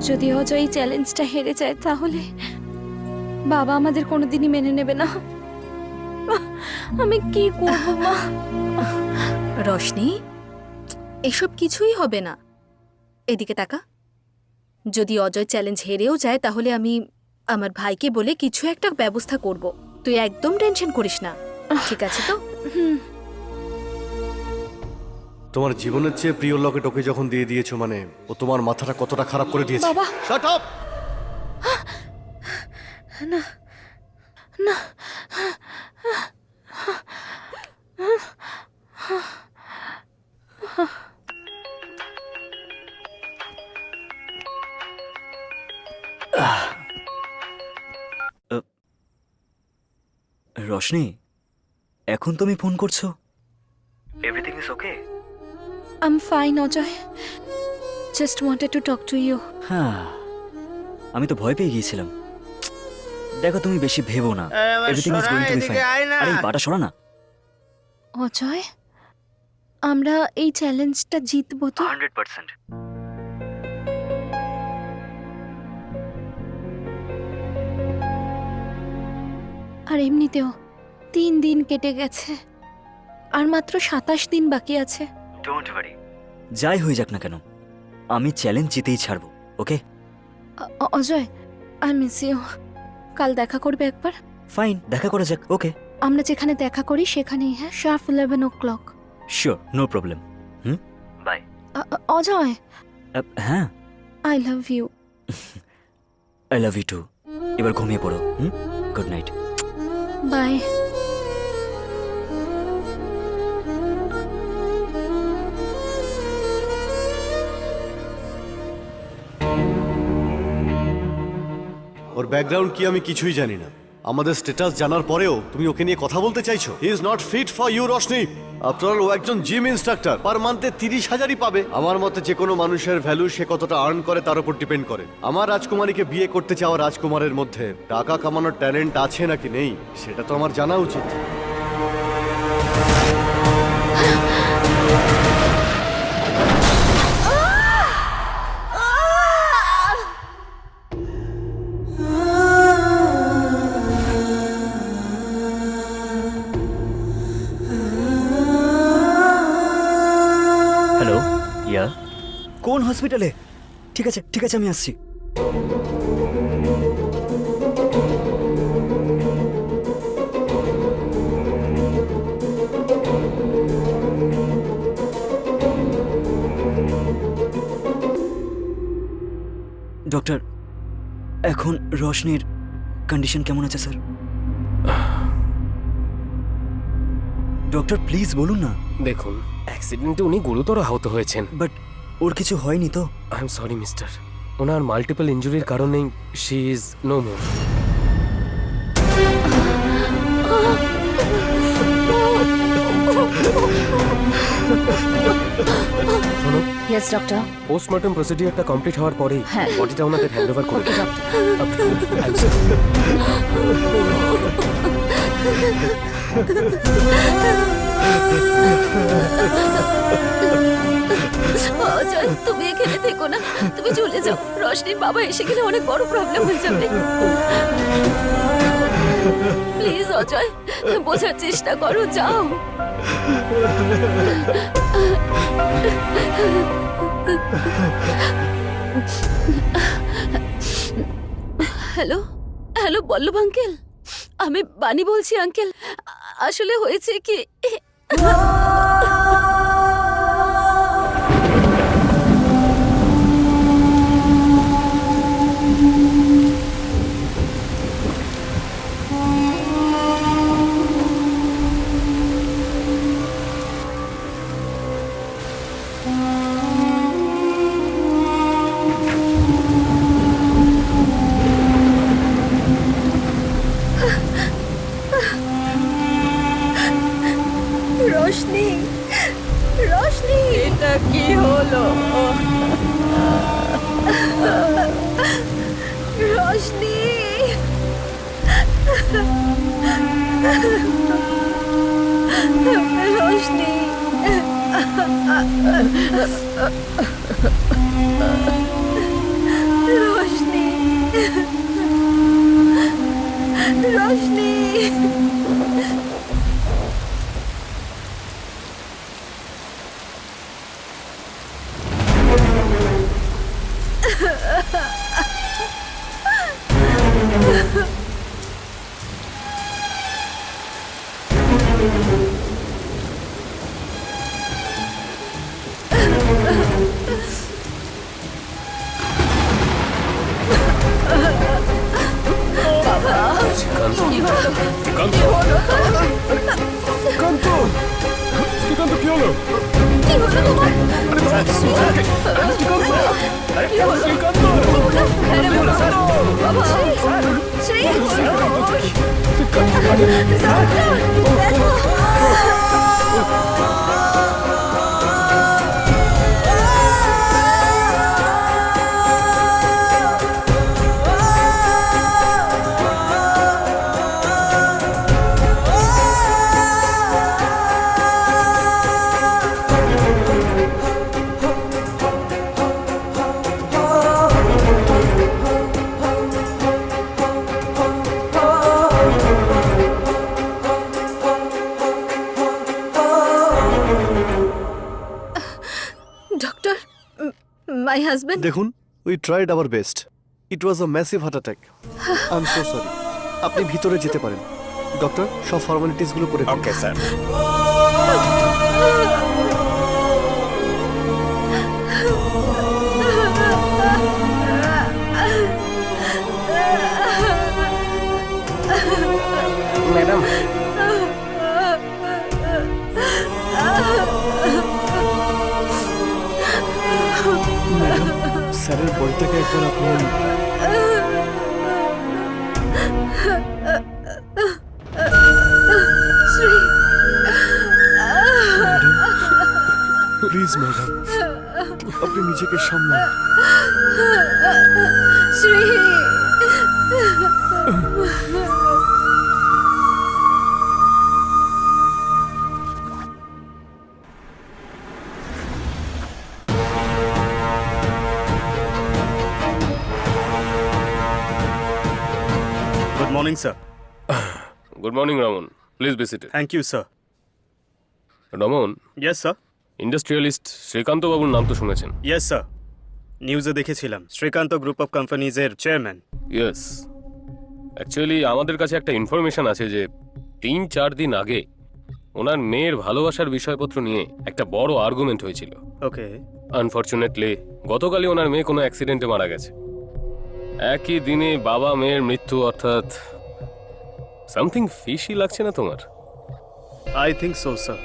যদি অজয় এই চ্যালেঞ্জটা হেরে যায় তাহলে বাবা আমাদের কোনোদিনই মেনে নেবে না। আমি কি করব মা? রশনি, এসব কিছুই হবে না। এদিকে তাকা। যদি অজয় চ্যালেঞ্জ হেরেও যায় তাহলে আমি আমার ভাইকে বলে কিছু একটা ব্যবস্থা করব। তুই একদম টেনশন করিস না, ঠিক আছে তো? তোমার জীবনের চেয়ে প্রিয় লকেট ওকে যখন দিয়ে দিয়েছো, মানে ও তোমার মাথাটা কতটা খারাপ করে দিয়েছে। বাবা! Shut up! না না, রোশনি, এখন তুমি ফোন করছো? Everything is okay? I'm fine, Ajay. Just wanted to talk to you. হ্যাঁ, আমি তো ভয় পেয়ে গিয়েছিলাম। দেখো, তুমি বেশি ভেবো না। Everything is going to be fine. আরে পাটা সরা না। অজয়, আমরা এই চ্যালেঞ্জটা জিতবো তো? 100%। আর এমনিতেও 3 দিন কেটে গেছে, আর মাত্র 27 দিন বাকি আছে। ডোন্ট ওয়ারি, যাই হয়ে যাক না কেন, আমি চ্যালেঞ্জ জিতেই ছাড়বো, okay? Ajay, I miss you. কাল দেখা করবে একবার? ফাইন, দেখা করা যাক, ওকে? আমরা যেখানে দেখা করি সেখানেই, হ্যাঁ, sharp 11 o'clock। Sure, no problem. Bye. Ajay, হ্যাঁ, I love you. I love you too. এবার ঘুমিয়ে পড়ো। Good night. বাই। ওর ব্যাকগ্রাউন্ড কি আমি কিছুই জানি না। আমাদের স্ট্যাটাস জানার পরেও তুমি ওকে নিয়ে কথা বলতে চাইছো? He is not fit for you Roshni. After all ও একজন জিম ইনস্ট্রাক্টর, পার মান্থে 30,000ই পাবে। আমার মতে যে কোনো মানুষের ভ্যালু সে কতটা আর্ন করে তার উপর ডিপেন্ড করে। আমার রাজকুমারীকে বিয়ে করতে চাওয়া রাজকুমারের মধ্যে টাকা কামানোর ট্যালেন্ট আছে নাকি নেই সেটা তো আমার জানা উচিত। হ্যালো, ইয়া, কোন হসপিটালে? ঠিক আছে ঠিক আছে, আমি আসছি। এখন রোশনির কন্ডিশন কেমন আছে স্যার? ডক্টর প্লিজ বলুন না। দেখুন, অ্যাক্সিডেন্টে উনি গুরুতর আহত হয়েছেন। বাট ওর কিছু হয়নি তো? আই এম সরি মিস্টার, ওনার মাল্টিপল ইনজুরির কারণেই শি ইজ নো মোর। শোনো, ইয়েস ডক্টর। পোস্টমর্টম প্রসিডিউরটা কমপ্লিট হওয়ার পরেই হ্যাঁ। বডিটা ওনাদের হ্যান্ড ওভার করে ওকে দিন। ডক্টর। অজয়, তুমি এখানে থেকো না, তুমি চলে যাও। রশনির বাবা এসে গেলে অনেক বড় প্রবলেম হয়ে যাবে। প্লিজ অজয়, বোঝার চেষ্টা করো, যাও। হ্যালো হ্যালো বল্লভ আঙ্কেল, আমি বানি বলছি আঙ্কেল। আসলে হয়েছে কি, রোশনি, রোশনি, এটা কি হলো? রোশনি, রোশনি, রোশনি, রোশনি। শ্রীকান্ত, শ্রীকান্ত, শ্রীকান্ত, শ্রীকান্ত, কি হলো? কি হলো তোমার? শ্রীকান্ত, বাবা, শ্রী, ডক্টর, মাই হাজবেন্ড। দেখুন, we tried our best. It was a massive heart attack. I am so sorry. আপনি ভিতরে যেতে পারেন। ডক্টর, সব ফর্মালিটিসগুলো করে দিন। ওকে স্যার। ম্যাডাম, স্যারের বইটাকে একবার আপনি প্লিজ ম্যাডাম, আপনি নিজেকে সামলান। Shri, Good morning, sir. Good morning Raman, please be seated. Thank you, sir. Raman, Yes, sir. Industrialist Srikanth বাবুর নাম তো শুনেছেন? Yes, sir. নিউজে দেখেছিলাম শ্রীকান্ত গ্রুপ অফ কোম্পানিজের চেয়ারম্যান। ইয়েস, অ্যাকচুয়ালি আমাদের কাছে একটা ইনফরমেশন আছে যে 3-4 দিন আগে ওনার মেয়ের ভালোবাসার বিষয়পত্র নিয়ে একটা বড় আর্গুমেন্ট হয়েছিল। ওকে, আনফরচুনেটলি গতকালই ওনার মেয়ে কোনো অ্যাক্সিডেন্টে মারা গেছে। একই দিনে বাবা মেয়ের মৃত্যু, অর্থাৎ সামথিং ফিশি লাগছে না তোমার? I think so sir.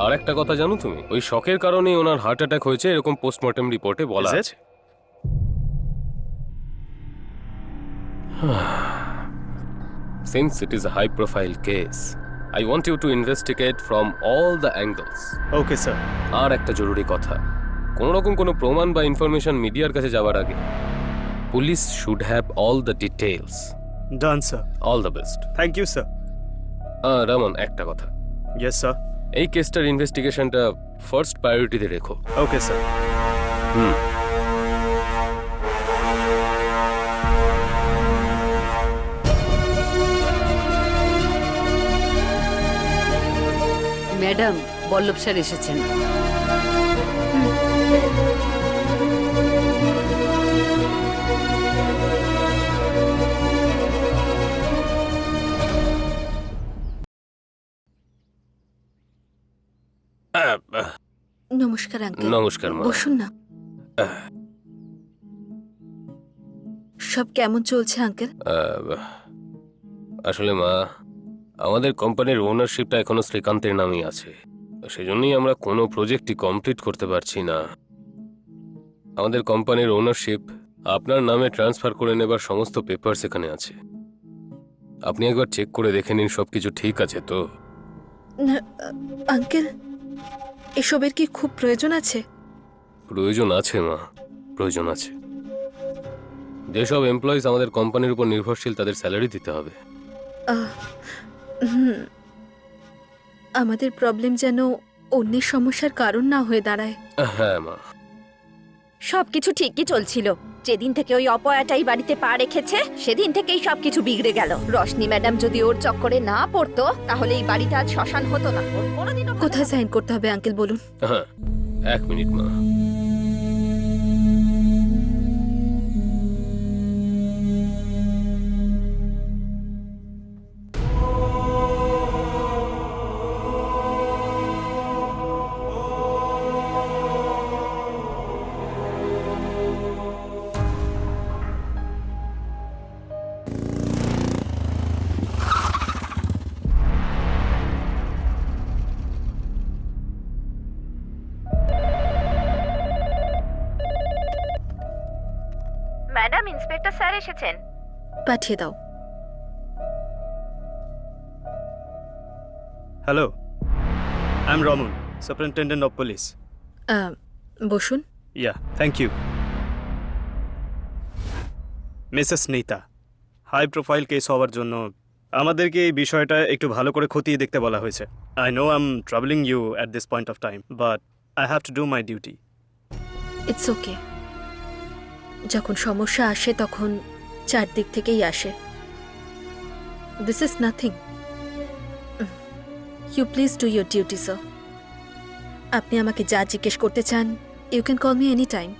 আর একটা কথা জানো তুমি, ওই শকের কারণেই ওনার হার্ট অ্যাটাক হয়েছে, এরকম পোস্টমর্টেম রিপোর্টে বলা Is it? আছে। Since it is a high profile case, I want you to investigate from all the angles. Okay sir. আর একটা জরুরি কথা, কোনো রকম কোনো প্রমাণ বা ইনফরমেশন মিডিয়ার কাছে যাওয়ার আগে police should have all the details. Done sir. All the best. Thank you sir. Raman, একটা কথা, ইয়েস স্যার। এই কেসটার ইনভেস্টিগেশনটা ফার্স্ট প্রায়োরিটিতে রেখো। Okay sir. Madam, Vallabh sir এসেছেন। নমস্কার আঙ্কেল। নমস্কার মা। বসুন না। সব কেমন চলছে আঙ্কেল? আসলে মা, আমাদের কোম্পানির ওনারশিপটা এখনো শ্রীকান্তের নামেই আছে, সেজন্যই আমরা কোনো প্রজেক্টই কমপ্লিট করতে পারছি না। আমাদের কোম্পানির ওনারশিপ আপনার নামে ট্রান্সফার করে নেবার সমস্ত পেপারস এখানে আছে। আপনি একবার চেক করে দেখে নিন সবকিছু ঠিক আছে তো। না, আঙ্কেল, এসবের কি খুব প্রয়োজন আছে? প্রয়োজন আছে মা, প্রয়োজন আছে। যেসব এমপ্লয়িজ আমাদের কোম্পানির উপর নির্ভরশীল তাদের স্যালারি দিতে হবে। আমাদের প্রবলেম যেন অন্যের সমস্যার কারণ না হয়ে দাঁড়ায়। হ্যাঁ মা। সবকিছু ঠিকই চলছিল, যেদিন থেকে ওই অপয়াটাই বাড়িতে পা রেখেছে সেদিন থেকেই সবকিছু বিগড়ে গেল। রশনি ম্যাডাম যদি ওর চক্করে না পড়তো তাহলে এই বাড়িটা আজ শ্মশান হতো না। ওর কোনোদিনও কোথায় সাইন করতে হবে আঙ্কেল বলুন? হ্যাঁ, 1 মিনিট মা। ম্যাডাম, ইন্সপেক্টর স্যার এসেছেন। পাঠিয়ে দাও। Hello, I am Raman, superintendent of police. বসুন। Yeah, thank you. Mrs Nita, high profile case হওয়ার জন্য আমাদেরকে এই বিষয়টা একটু ভালো করে খতিয়ে দেখতে বলা হয়েছে। I know I am travelling you at this point of time, but I have to do my duty. It's okay. যখন সমস্যা আসে তখন চারদিক থেকেই আসে। This is nothing. You please do your duty sir. আপনি আমাকে যা জিজ্ঞেস করতে চান, you can call me any time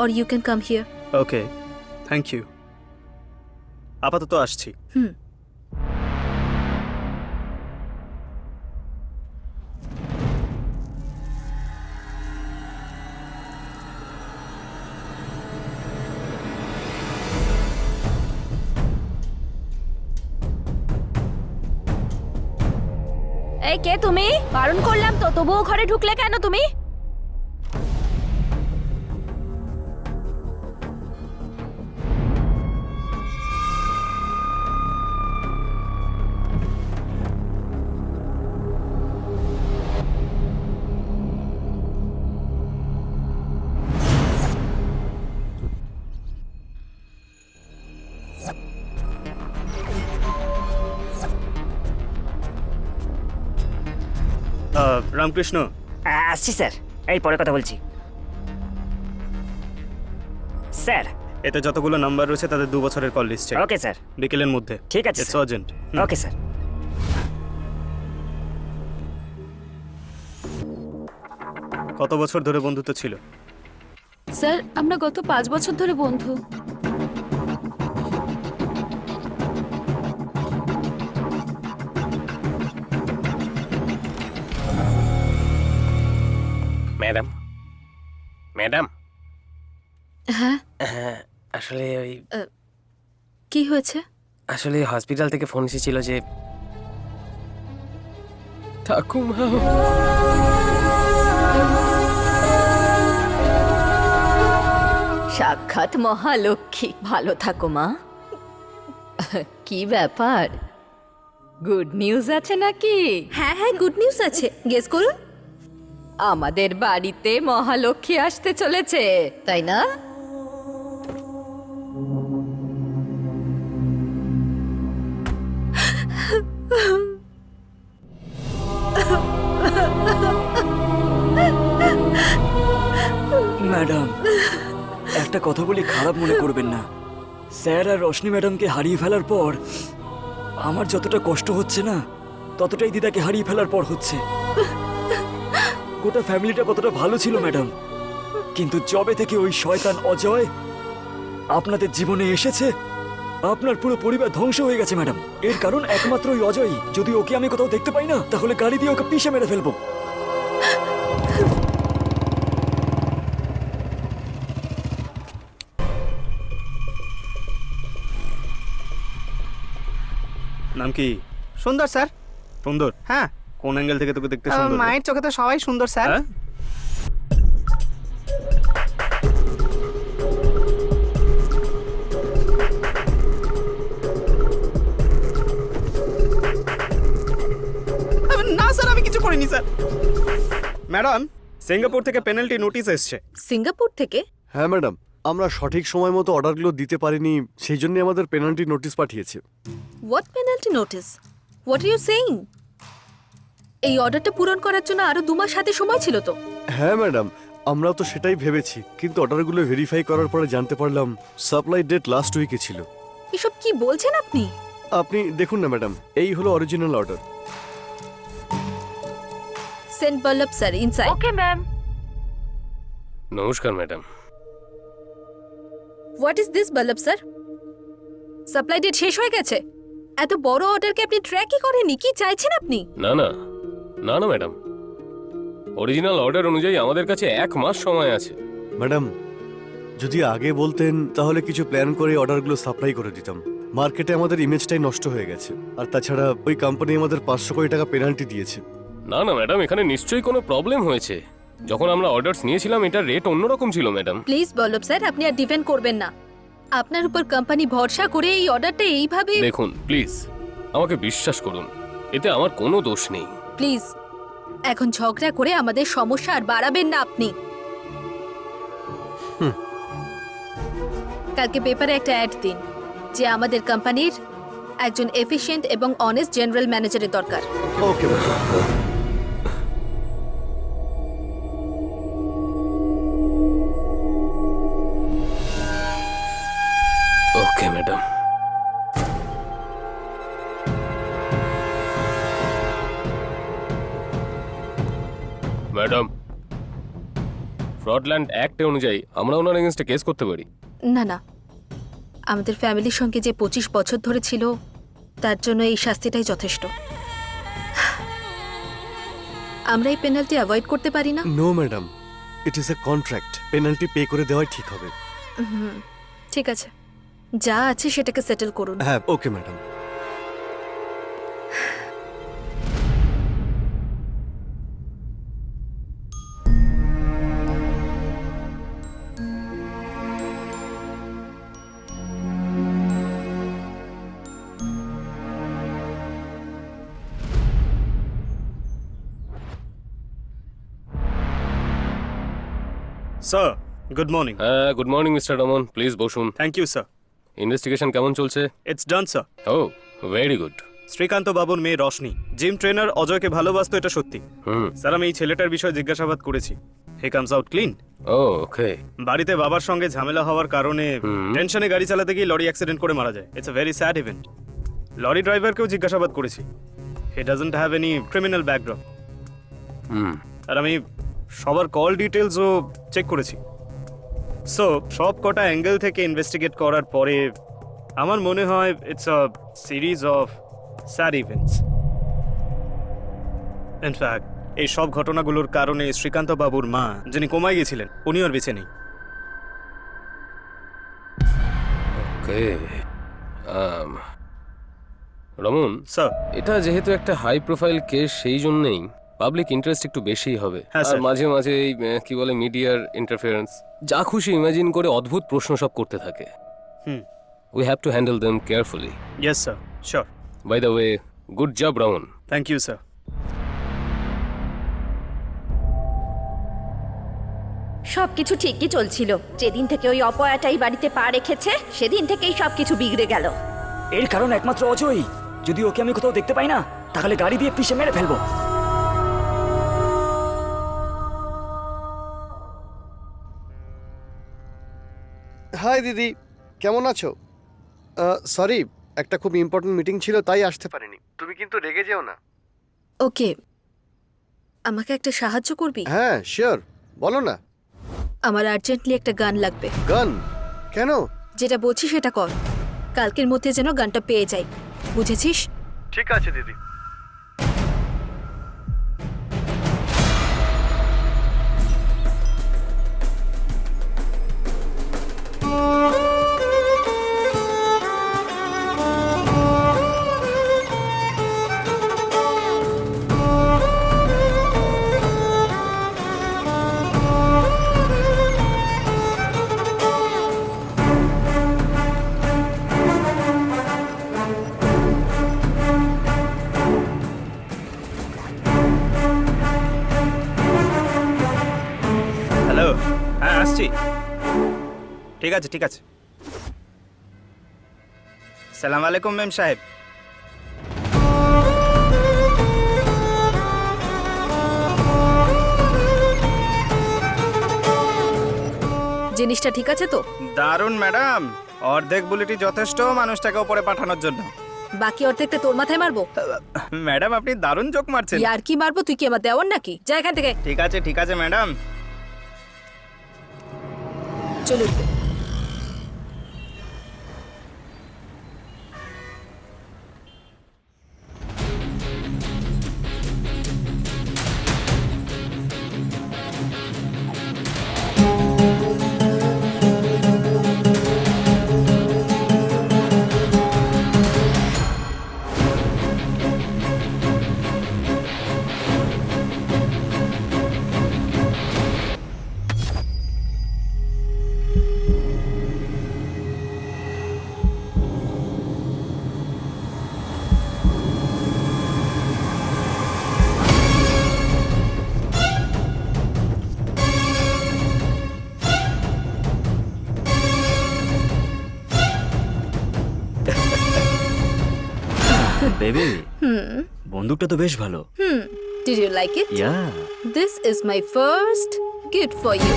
or you can come here. Okay, thank you. আপাতত আসছি। এই কে তুমি? বারণ করলাম তো, তবুও ঘরে ঢুকলে কেন তুমি? রামকৃষ্ণ, আসছি স্যার, এই পরে কথা বলছি স্যার। এতে যতগুলো নাম্বার রয়েছে তাদের 2 বছরের কল লিস্ট চাই। Okay sir. বিকেলের মধ্যে। ঠিক আছে it's sir. Urgent. Okay sir. কত বছর ধরে বন্ধুত্ব ছিল? স্যার, আমরা গত 5 বছর ধরে বন্ধু। ম্যাডাম, ম্যাডাম, হ্যাঁ, হ্যাঁ, আসলে ওই কি হয়েছে? আসলে হসপিটাল থেকে ফোন এসেছিল যে ঠাকুমা সাক্ষাৎ মহালক্ষ্মী, ভালো থাকো মা। কি ব্যাপার, গুড নিউজ আছে নাকি? হ্যাঁ হ্যাঁ, গুড নিউজ আছে। গেস করুন। আমাদের বাড়িতে মহালক্ষ্মী আসতে চলেছে, তাই না? ম্যাডাম, একটা কথা বলি, খারাপ মনে করবেন না। স্যার আর রশনি ম্যাডামকে হারিয়ে ফেলার পর আমার যতটা কষ্ট হচ্ছে না, ততটাই দিদাকে হারিয়ে ফেলার পর হচ্ছে। গোটা ফ্যামিলিটা কতটা ভালো ছিল ম্যাডাম, কিন্তু যবে থেকে ওই শয়তান অজয় আপনাদের জীবনে এসেছে, আপনার পুরো পরিবার ধ্বংস হয়ে গেছে ম্যাডাম। এর কারণ একমাত্র ওই অজয়ই। যদি ওকে আমি কোথাও দেখতে পাই না, তাহলে গাড়ি দিয়ে ওকে পিষে মেরে ফেলবো। নাম কি? সুন্দর স্যার। সুন্দর? হ্যাঁ। কোন অ্যাঙ্গেল থেকে তোকে দেখতে সুন্দর? মায়ের চোখে তো সবাই সুন্দর স্যার। হ্যাঁ? না স্যার, আমি কিছু করিনি স্যার। ম্যাডাম, সিঙ্গাপুর থেকে পেনাল্টি নোটিশ এসছে। সিঙ্গাপুর থেকে? হ্যাঁ ম্যাডাম, আমরা সঠিক সময় মতো অর্ডারগুলো দিতে পারিনি, সেই জন্য আমাদের পেনাল্টি নোটিশ পাঠিয়েছে। What penalty notice? What are you saying? এই অর্ডারটা পূরণ করার জন্য আরো 2 মাস হাতে সময় ছিল তো। হ্যাঁ ম্যাডাম, আমরাও তো সেটাই ভেবেছি, কিন্তু অর্ডারগুলো ভেরিফাই করার পরে জানতে পারলাম সাপ্লাই ডেট লাস্ট উইকে ছিল। এসব কি বলছেন আপনি? আপনি দেখুন না ম্যাডাম, এই হলো original order. Send Ballabh sir, inside. Okay ma'am. নমস্কার madam. What is this Ballabh sir? Supply date শেষ হয়ে গেছে? এত বড় অর্ডারকে আপনি ট্র্যাকই করেননি? কি চাইছেন আপনি? না না না না ম্যাডাম, অরিজিনাল অর্ডার অনুযায়ী আমাদের কাছে 1 মাস সময় আছে। ম্যাডাম, যদি আগে বলতেন তাহলে কিছু প্ল্যান করে অর্ডারগুলো সাপ্লাই করে দিতাম। মার্কেটে আমাদের ইমেজটাই নষ্ট হয়ে গেছে, আর তাছাড়া ওই কোম্পানি আমাদের 500 কোটি টাকা পেনাল্টি দিয়েছে। না না ম্যাডাম, এখানে নিশ্চয়ই কোনো প্রবলেম হয়েছে। যখন আমরা অর্ডারস নিয়েছিলাম এটার রেট অন্যরকম ছিল ম্যাডাম। প্লিজ বল্লভ স্যার, আপনি আর ডিফেন্ড করবেন না। আপনার উপর কোম্পানি ভরসা করে এই অর্ডারটা এইভাবে। দেখুন প্লিজ, আমাকে বিশ্বাস করুন, এতে আমার কোনো দোষ নেই। প্লিজ, এখন ঝগড়া করে আমাদের সমস্যা আর বাড়াবেন না আপনি। কালকে পেপারে একটা অ্যাড দিন যে আমাদের কোম্পানির একজন এফিশিয়েন্ট এবং অনেস্ট জেনারেল ম্যানেজারের দরকার। Okay madam. Okay madam. Madam, ফ্রডল্যান্ড অ্যাক্ট অনুযায়ী আমরা ওনার এগেইনস্টে কেস করতে পারি। না না, আমাদের ফ্যামিলির সঙ্গে যে 25 বছর ধরে ছিল, তার জন্য এই শাস্তিটাই যথেষ্ট। আমরা এই পেনাল্টি অ্যাভয়েড করতে পারি না। No madam, it is a contract, penalty pay করে দেওয়াই ঠিক হবে। ঠিক আছে, যা আছে সেটাকে সেটেল করুন। হ্যাঁ okay madam. Sir, good morning. হ্যাঁ, good morning mister Raman, please বসুন। Thank you sir. ইনভেস্টিগেশন কেমন চলছে? It's done sir. Oh, very good. Srikanth বাবুর মেয়ে রশনি জিম ট্রেনার অজয়কে ভালোবাসতো, এটা সত্যি। স্যার, আমি এই ছেলেটার বিষয়ে জিজ্ঞাসাবাদ করেছি। He comes out clean. Oh okay. বাড়িতে বাবার সঙ্গে ঝামেলা হওয়ার কারণে টেনশনে গাড়ি চালাতে গিয়ে লরি অ্যাক্সিডেন্ট করে মারা যায়। It's a very sad event. Lorry ড্রাইভারকেও জিজ্ঞাসাবাদ করেছি। He doesn't have any criminal background. আর আমি সবার কল ডিটেলসও চেক করেছি। সো সব কটা অ্যাঙ্গেল থেকে ইনভেস্টিগেট করার পরে আমার মনে হয় it's a series of sad events. In fact এই সব ঘটনাগুলোর কারণে শ্রীকান্ত বাবুর মা, যিনি কোমায় গেছিলেন, উনি আর বেঁচে নেই। ওকে, রমন, স্যার এটা যেহেতু একটা হাই প্রোফাইল কেস, সেই জন্যই পাবলিক ইন্টারেস্ট একটু বেশিই হবে। হ্যাঁ, আর স্যার। মাঝে মাঝে এই কি বলে মিডিয়ার ইন্টারফারেন্স, যা খুশি ইমাজিন করে অদ্ভুত প্রশ্ন সব করতে থাকে। Hmm. We have to handle them carefully. Yes sir, sure. By the way, good job Raman. Thank you sir. সবকিছু ঠিকই চলছিল, যেদিন থেকে ওই অপয়াটাই বাড়িতে পা রেখেছে সেদিন থেকেই সবকিছু বিগড়ে গেল। এর কারণ একমাত্র অজয়। যদি ওকে আমি কোথাও দেখতে পাই না, তাহলে গাড়ি দিয়ে পিষে মেরে ফেলবো। হাই দিদি, কেমন আছো? সরি, একটা খুব ইম্পর্টেন্ট মিটিং ছিল তাই আসতে পারিনি। তুমি কিন্তু রেগে যেও না। ওকে, আমাকে একটা সাহায্য করবি? হ্যাঁ শিওর, বলো না। আমার আর্জেন্টলি একটা গান লাগবে। গান? কেন? যেটা বলছি সেটা কর, কালকের মধ্যে যেন গানটা পেয়ে যাই, বুঝেছিস? ঠিক আছে দিদি। হ্যালো, হ্যাঁ আসছি। ঠিক আছে ঠিক আছে। সালাম আলাইকুম মেম সাহেব। জিনিসটা ঠিক আছে তো? দারুণ ম্যাডাম, অর্ধেক বুলেটই যথেষ্ট মানুষটাকে ওপরে পাঠানোর জন্য। বাকি অর্ধেকটা তোর মাথায় মারবো? ম্যাডাম আপনি দারুণ জোক মারছেন। আর কি মারবো? তুই কি আমার দেওয়ার নাকি? যা এখান থেকে। ঠিক আছে ম্যাডাম। চলুন। বেবি, বন্দুকটা তো বেশ ভালো। Did you like it? Yeah, This is my first gift for you.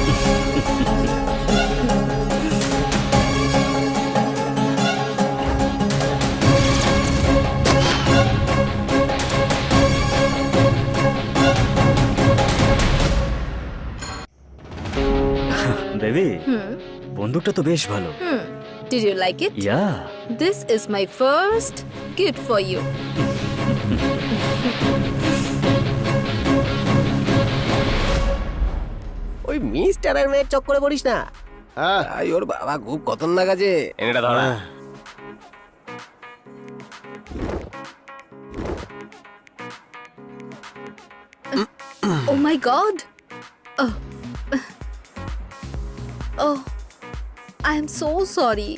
Baby, বন্দুকটা তো বেশ ভালো। Did you like it? Yeah, This is my first gift for you. ওই মিস্টারের মেয়ের চক্করে পড়িস না। হ্যাঁ। আই ওর বাবা খুব খতরনাক আছে। এটা ধরা। Oh my god. Oh. Oh. I am so sorry.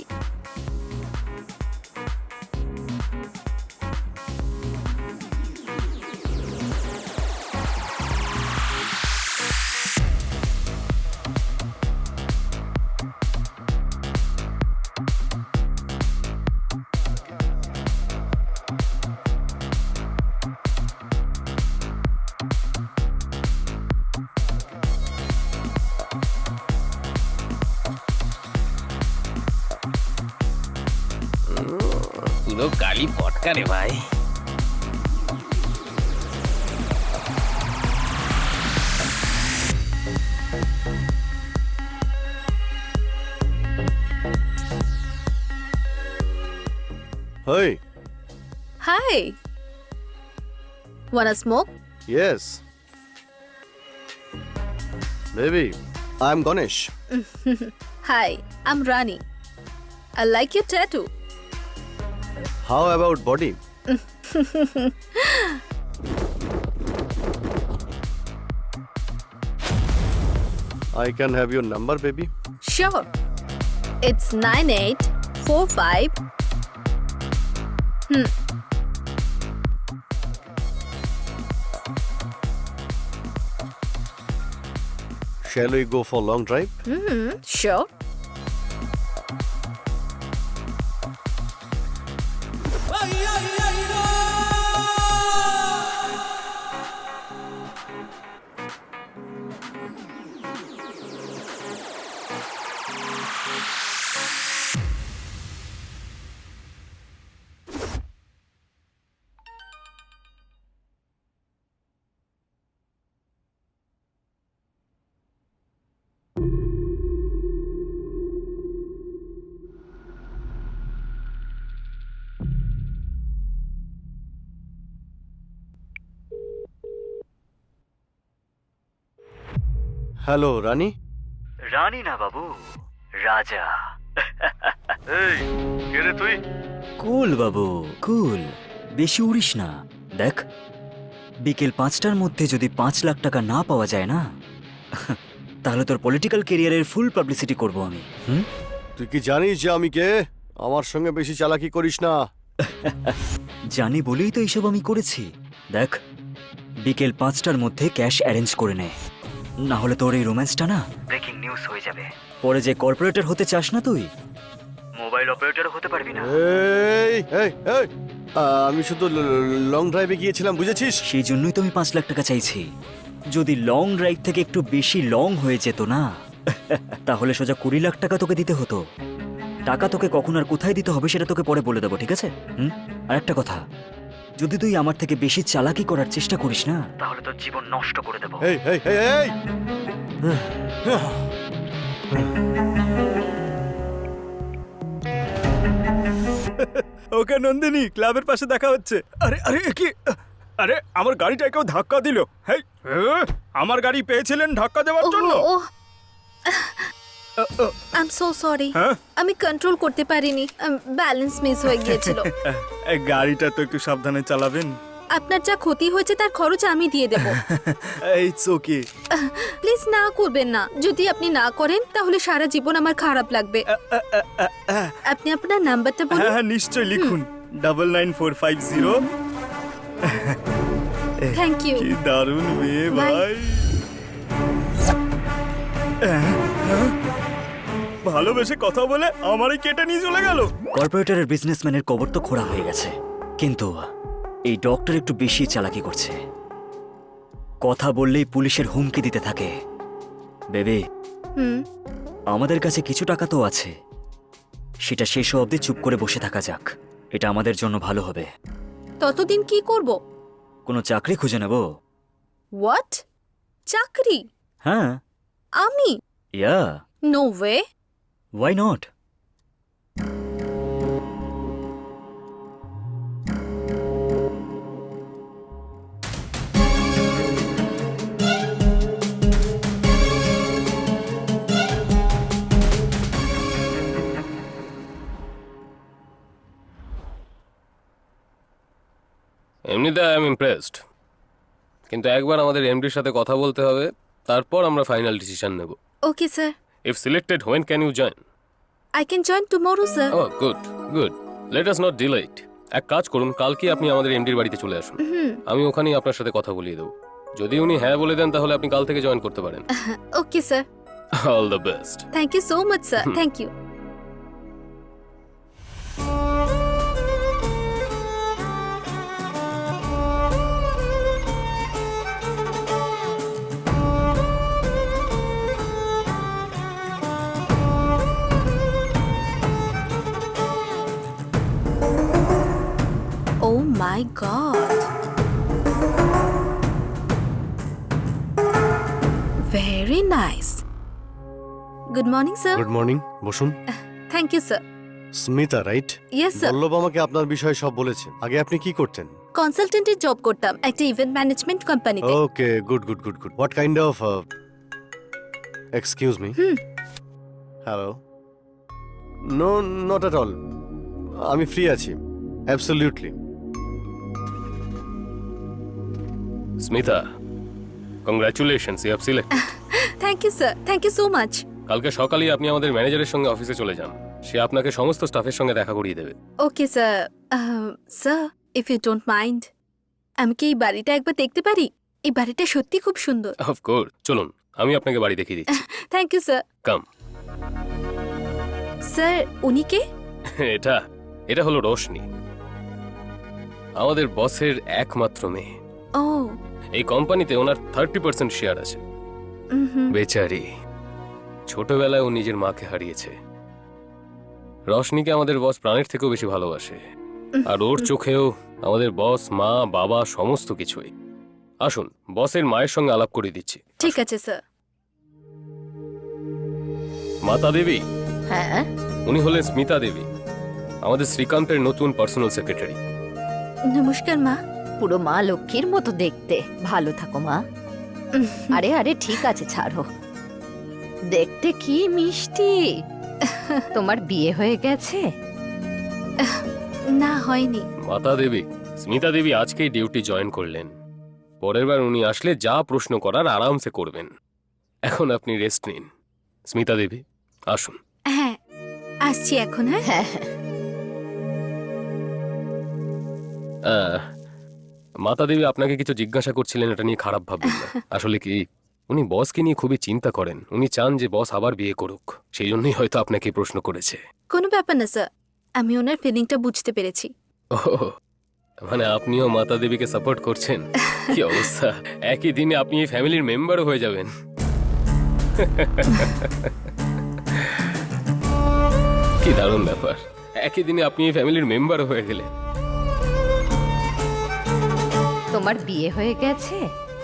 পুরো কালি পটকা রে ভাই। Hey. Hi. Wanna smoke? Yes. Baby, I'm Ganesh. Hi, I'm Rani. I like your tattoo. How about body? I can have your number, baby. Sure. It's 9845. Shall we go for long drive? Sure. Hello Rani. Rani না বাবু, রাজা। এই কে রে তুই? কুল বাবু, কুল। বেশি উড়িস না। দেখ, বিকেল 5টার মধ্যে যদি 5 লাখ টাকা না পাওয়া যায় না, তাহলে তোর পলিটিক্যাল কেরিয়ারের ফুল পাবলিসিটি করব আমি। তুই কি জানিস যে আমি কে? আমার সঙ্গে বেশি চালাকি করিস না। জানি বলেই তো এইসব আমি করেছি। দেখ, বিকেল 5টার মধ্যে ক্যাশ অ্যারেঞ্জ করে নে, না হলে তোর এই রোম্যান্সটা না ব্রেকিং নিউজ হয়ে যাবে। পরে যে কর্পোরেটর হতে চাস না তুই, মোবাইল অপারেটরও হতে পারবি না। এই এই এই আমি শুধু লং ড্রাইভে গিয়েছিলাম, বুঝেছিস? সেই জন্যই তো আমি 5 লাখ টাকা চাইছি। যদি লং ড্রাইভ থেকে একটু বেশি লং হয়ে যেত না, তাহলে সোজা 20 লাখ টাকা তোকে দিতে হতো। টাকা তোকে কখন আর কোথায় দিতে হবে সেটা তোকে পরে বলে দেবো, ঠিক আছে? আর একটা কথা, যদি তুই আমার থেকে বেশি চালাকি করার চেষ্টা করিস না, তাহলে তোর জীবন নষ্ট করে দেবো। এই এই এই এই ওকে নন্দিনী, ক্লাবের পাশে দেখা হচ্ছে। আরে আরে কি? আরে আমার গাড়িটা কেউ ধাক্কা দিল। হেই, আমার গাড়ি পেয়েছিলেন ধাক্কা দেওয়ার জন্য? I am so sorry. আমি কন্ট্রোল করতে পারিনি, ব্যালেন্স মিস হয়ে গিয়েছিল। গাড়িটা তো একটু সাবধানে চালাবেন। আপনার যা ক্ষতি হয়েছে তার খরচ আমি দিয়ে দেব। It's okay. প্লিজ না করবেন না। যদি আপনি না করেন তাহলে সারা জীবন আমার খারাপ লাগবে। আপনি আপনার নাম্বারটা বলুন। হ্যাঁ নিশ্চয়ই, লিখুন 99450। Thank you. কি দারুণ মেয়ে ভাই। ভালোবেসে কথা বলে আমারই কেটে নিয়ে চলে গেল। কর্পোরেটরের বিজনেসম্যানের কবর তো খোঁড়া হয়ে গেছে, কিন্তু এই ডক্টর একটু বেশি চালাকি করছে। কথা বললেই পুলিশের হুমকি দিতে থাকে। বেবি, আমাদের কাছে কিছু টাকা তো আছে, সেটা শেষ অবধি চুপ করে বসে থাকা যাক। এটা আমাদের জন্য ভালো হবে। ততদিন কি করব? কোনো চাকরি খুঁজে নেব। হোয়াট? চাকরি? হ্যাঁ। আমি? Yeah. No way. Why not? এমনিতে আই এম ইমপ্রেসড, কিন্তু একবার আমাদের এমডির সাথে কথা বলতে হবে, তারপর আমরা ফাইনাল ডিসিশন নেব। Okay sir. If selected, when can you join? I can join tomorrow sir. Oh good good, let us not delay it. এক কাজ করুন, কালকে আপনি আমাদের এমডির বাড়িতে চলে আসুন। আমি ওখানেই আপনার সাথে কথা বলিয়ে দেবো। যদি উনি হ্যাঁ বলে দেন তাহলে আপনি কাল থেকে জয়েন করতে পারেন। Okay sir. All the best. Thank you so much sir. Thank you. Oh my God. Very nice. Good morning, sir. Good morning, বসুন। Thank you, sir. Smita, right? Yes, sir. Vallabh আমাকে আপনার বিষয়ে সব বলেছেন। আগে আপনি কি করতেন? কনসালটেন্টের জব করতাম একটা ইভেন্ট ম্যানেজমেন্ট কোম্পানিতে। Okay, good good good good. What kind of excuse me? Hello? No, not at all. আমি ফ্রি আছি। Absolutely. Smita, congratulations, you have selected. Thank you sir, thank you so much. কালকে সকালেই আপনি আমাদের ম্যানেজারের সঙ্গে অফিসে চলে যান। সে আপনাকে সমস্ত স্টাফের সঙ্গে দেখা করিয়ে দেবে। Okay sir. Sir, if you don't mind, আমি কি এই বাড়িটা একবার দেখতে পারি? এই বাড়িটা সত্যি খুব সুন্দর। অফকোর্স, চলুন আমি আপনাকে বাড়ি দেখিয়ে দিচ্ছি। Thank you sir. Come. Sir, উনি কে? এটা হলো রোশনি, আমাদের বসের একমাত্র মেয়ে। ও, এই কোম্পানিতে ওনার 30% শেয়ার আছে। বেচারি, ছোটবেলায় ও নিজের মাকে হারিয়েছে। রশনিকে আমাদের বস প্রাণের থেকেও বেশি ভালোবাসে, আর ওর চোখেও আমাদের বস, মা, বাবা সমস্ত কিছুই। আসুন, বসের মায়ের সঙ্গে আলাপ করে দিচ্ছি। ঠিক আছে স্যার। মাতা দেবী, হ্যাঁ, উনি হলেন স্মিতা দেবী, আমাদের শ্রীকান্তের নতুন পার্সোনাল সেক্রেটারি। নমস্কার মা। পুরো মা লক্ষ্মীর মতো দেখতে। ভালো থাকো মা। আরে আরে ঠিক আছে, ছাড়ো। দেখতে কি মিষ্টি। তোমার বিয়ে হয়ে গেছে? না, হয়নি। মাতা দেবী, স্মিতা দেবী আজকেই ডিউটি জয়েন করলেন। পরের বার উনি আসলে যা প্রশ্ন করার আরামসে করবেন। এখন আপনি রেস্ট নিন। স্মিতা দেবী, আসুন। হ্যাঁ, আসছি এখন। হ্যাঁ হ্যাঁ হ্যাঁ। মাতা দেবী আপনাকে কিছু জিজ্ঞাসা করছিলেন, এটা নিয়ে খারাপ ভাববেন না। আসলে কি, উনি বসকে নিয়ে খুবই চিন্তা করেন। উনি চান যে বস আবার বিয়ে করুক, সেই জন্যই হয়তো আপনাকে প্রশ্ন করেছে। কোনো ব্যাপার না স্যার, আমি ওনার ফিলিংটা বুঝতে পেরেছি। ও, মানে আপনিও মাতা দেবীকে সাপোর্ট করছেন? কি অবস্থা, একই দিনে আপনি এই ফ্যামিলির মেম্বারও হয়ে যাবেন। কি দারুণ ব্যাপার, একই দিনে আপনি এই ফ্যামিলির মেম্বারও হয়ে গেলেন। তোমার বিয়ে হয়ে গেছে?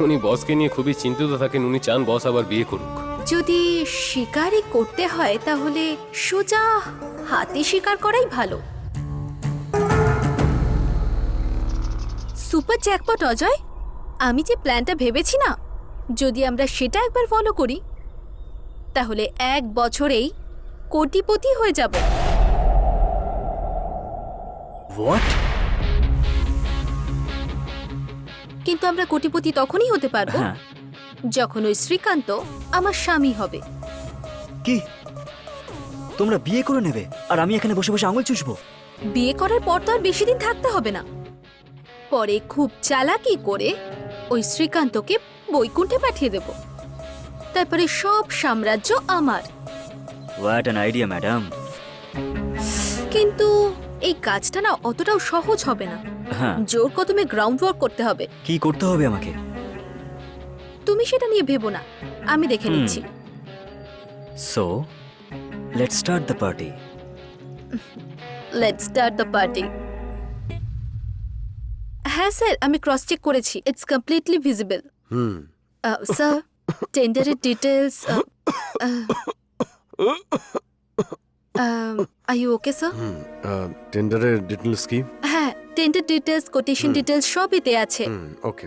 উনি বসকে নিয়ে খুবই চিন্তিত থাকেন। উনি চান বস আবার বিয়ে করুক। যদি শিকারই করতে হয় তাহলে সোজা হাতে শিকার করাই ভালো। সুপার জ্যাকপট অজয়, আমি যে প্ল্যানটা ভেবেছি না, যদি আমরা সেটা একবার ফলো করি তাহলে 1 বছরেই কোটিপতি হয়ে যাব। হোয়াট? কিন্তু আমরা কোটিপতি তখনই হতে পারবো হ্যাঁ। যখন ওই শ্রীকান্ত আমার স্বামী হবে। কি তোমরা বিয়ে করে নেবে আর আমি এখানে বসে বসে আঙুল চুষবো? বিয়ে করার পর তো আর বেশি দিন থাকতে হবে না। পরে খুব চালাকি করে ওই শ্রীকান্তকে বৈকুণ্ঠে পাঠিয়ে দেব। তারপরে সব সাম্রাজ্য আমার। What an idea madam. কিন্তু এই কাজটা না অতটাও সহজ হবে না। হ্যাঁ, জোর কদমে গ্রাউন্ড ওয়ার্ক করতে হবে। কি করতে হবে আমাকে? তুমি সেটা নিয়ে ভেবো না, আমি দেখে নিচ্ছি। So let's start the party. Let's start the party. হ্যাঁ স্যার, আমি ক্রস চেক করেছি, ইটস কমপ্লিটলি ভিজিবল। স্যার, টেন্ডারের details. Are you okay sir? টেন্ডারের ডিটেলস কি? হ্যাঁ, টেন্ডার ডিটেলস, কোটেশন ডিটেলস সবই দেয়া আছে। ওকে,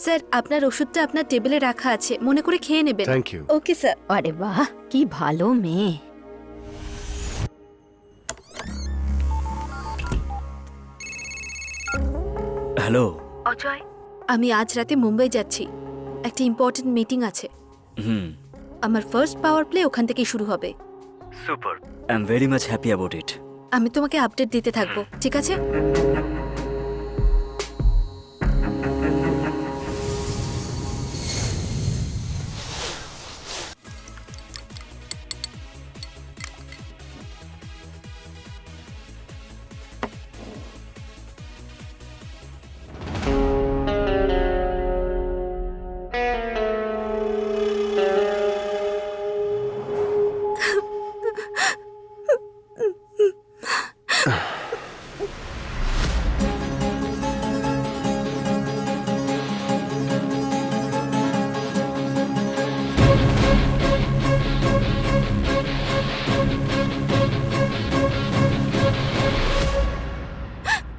স্যার, আপনার ওষুধটা আপনার টেবিলে রাখা আছে, মনে করে খেয়ে নেবেন। Thank you. Okay sir. আরে বাহ, কি ভালো মেয়ে। হ্যালো অজয়, আমি আজ রাতে মুম্বাই যাচ্ছি, একটা ইম্পর্টেন্ট মিটিং আছে। আমার ফার্স্ট পাওয়ার প্লে ওখান থেকেই শুরু হবে। Super, I am very much happy about it. আমি তোমাকে আপডেট দিতে থাকবো, ঠিক আছে?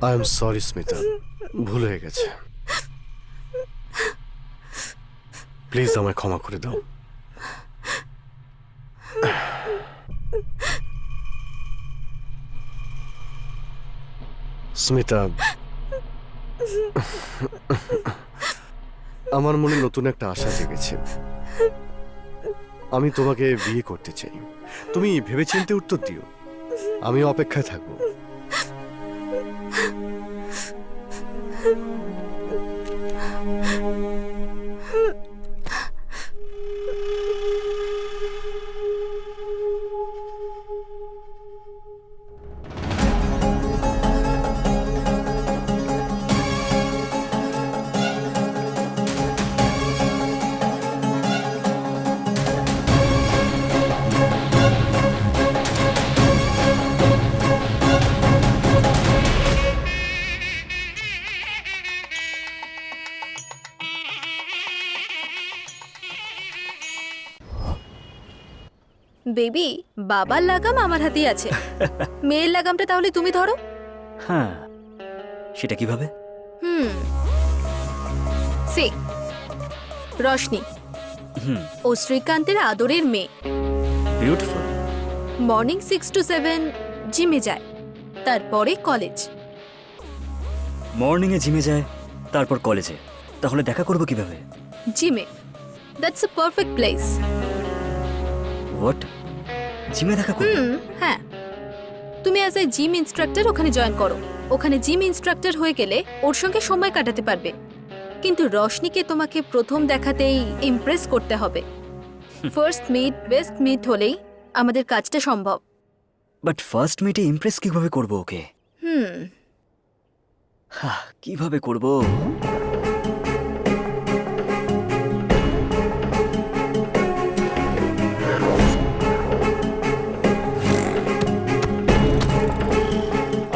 আই এম সরি স্মিতা, ভুল হয়ে গেছে। প্লিজ আমায় ক্ষমা করে দাও। স্মিতা, আমার মনে নতুন একটা আশা জেগেছে। আমি তোমাকে বিয়ে করতে চাই। তুমি ভেবেচিন্তে উত্তর দিও, আমি অপেক্ষায় থাকবো। বেবি, বাবার লাগাম আমার হাতেই আছে। মেয়ের লাগামটা তাহলে তুমি ধরো। হ্যাঁ, সেটা কিভাবে? সে রশনি, ও শ্রীকান্তের আদরের মেয়ে। বিউটিফুল। মর্নিং 6 to 7 জিমে যায়, তারপরে কলেজ। মর্নিংয়ে জিমে যায়, তারপর কলেজে। তাহলে দেখা করবো কিভাবে? জিমে, that's a perfect place. What? জিমে দেখা করবো? হ্যাঁ, তুমি অ্যাজ এ জিম ইনস্ট্রাক্টর ওখানে জয়েন করো। ওখানে জিম ইনস্ট্রাক্টর হয়ে গেলে ওর সঙ্গে সময় কাটাতে পারবে। কিন্তু রশনিকে তোমাকে প্রথম দেখাতেই ইমপ্রেস করতে হবে। ফার্স্ট মিট বেস্ট মিট হলেই আমাদের কাজটা সম্ভব। বাট ফার্স্ট মিটে ইমপ্রেস কিভাবে করবো ওকে? কিভাবে করবো?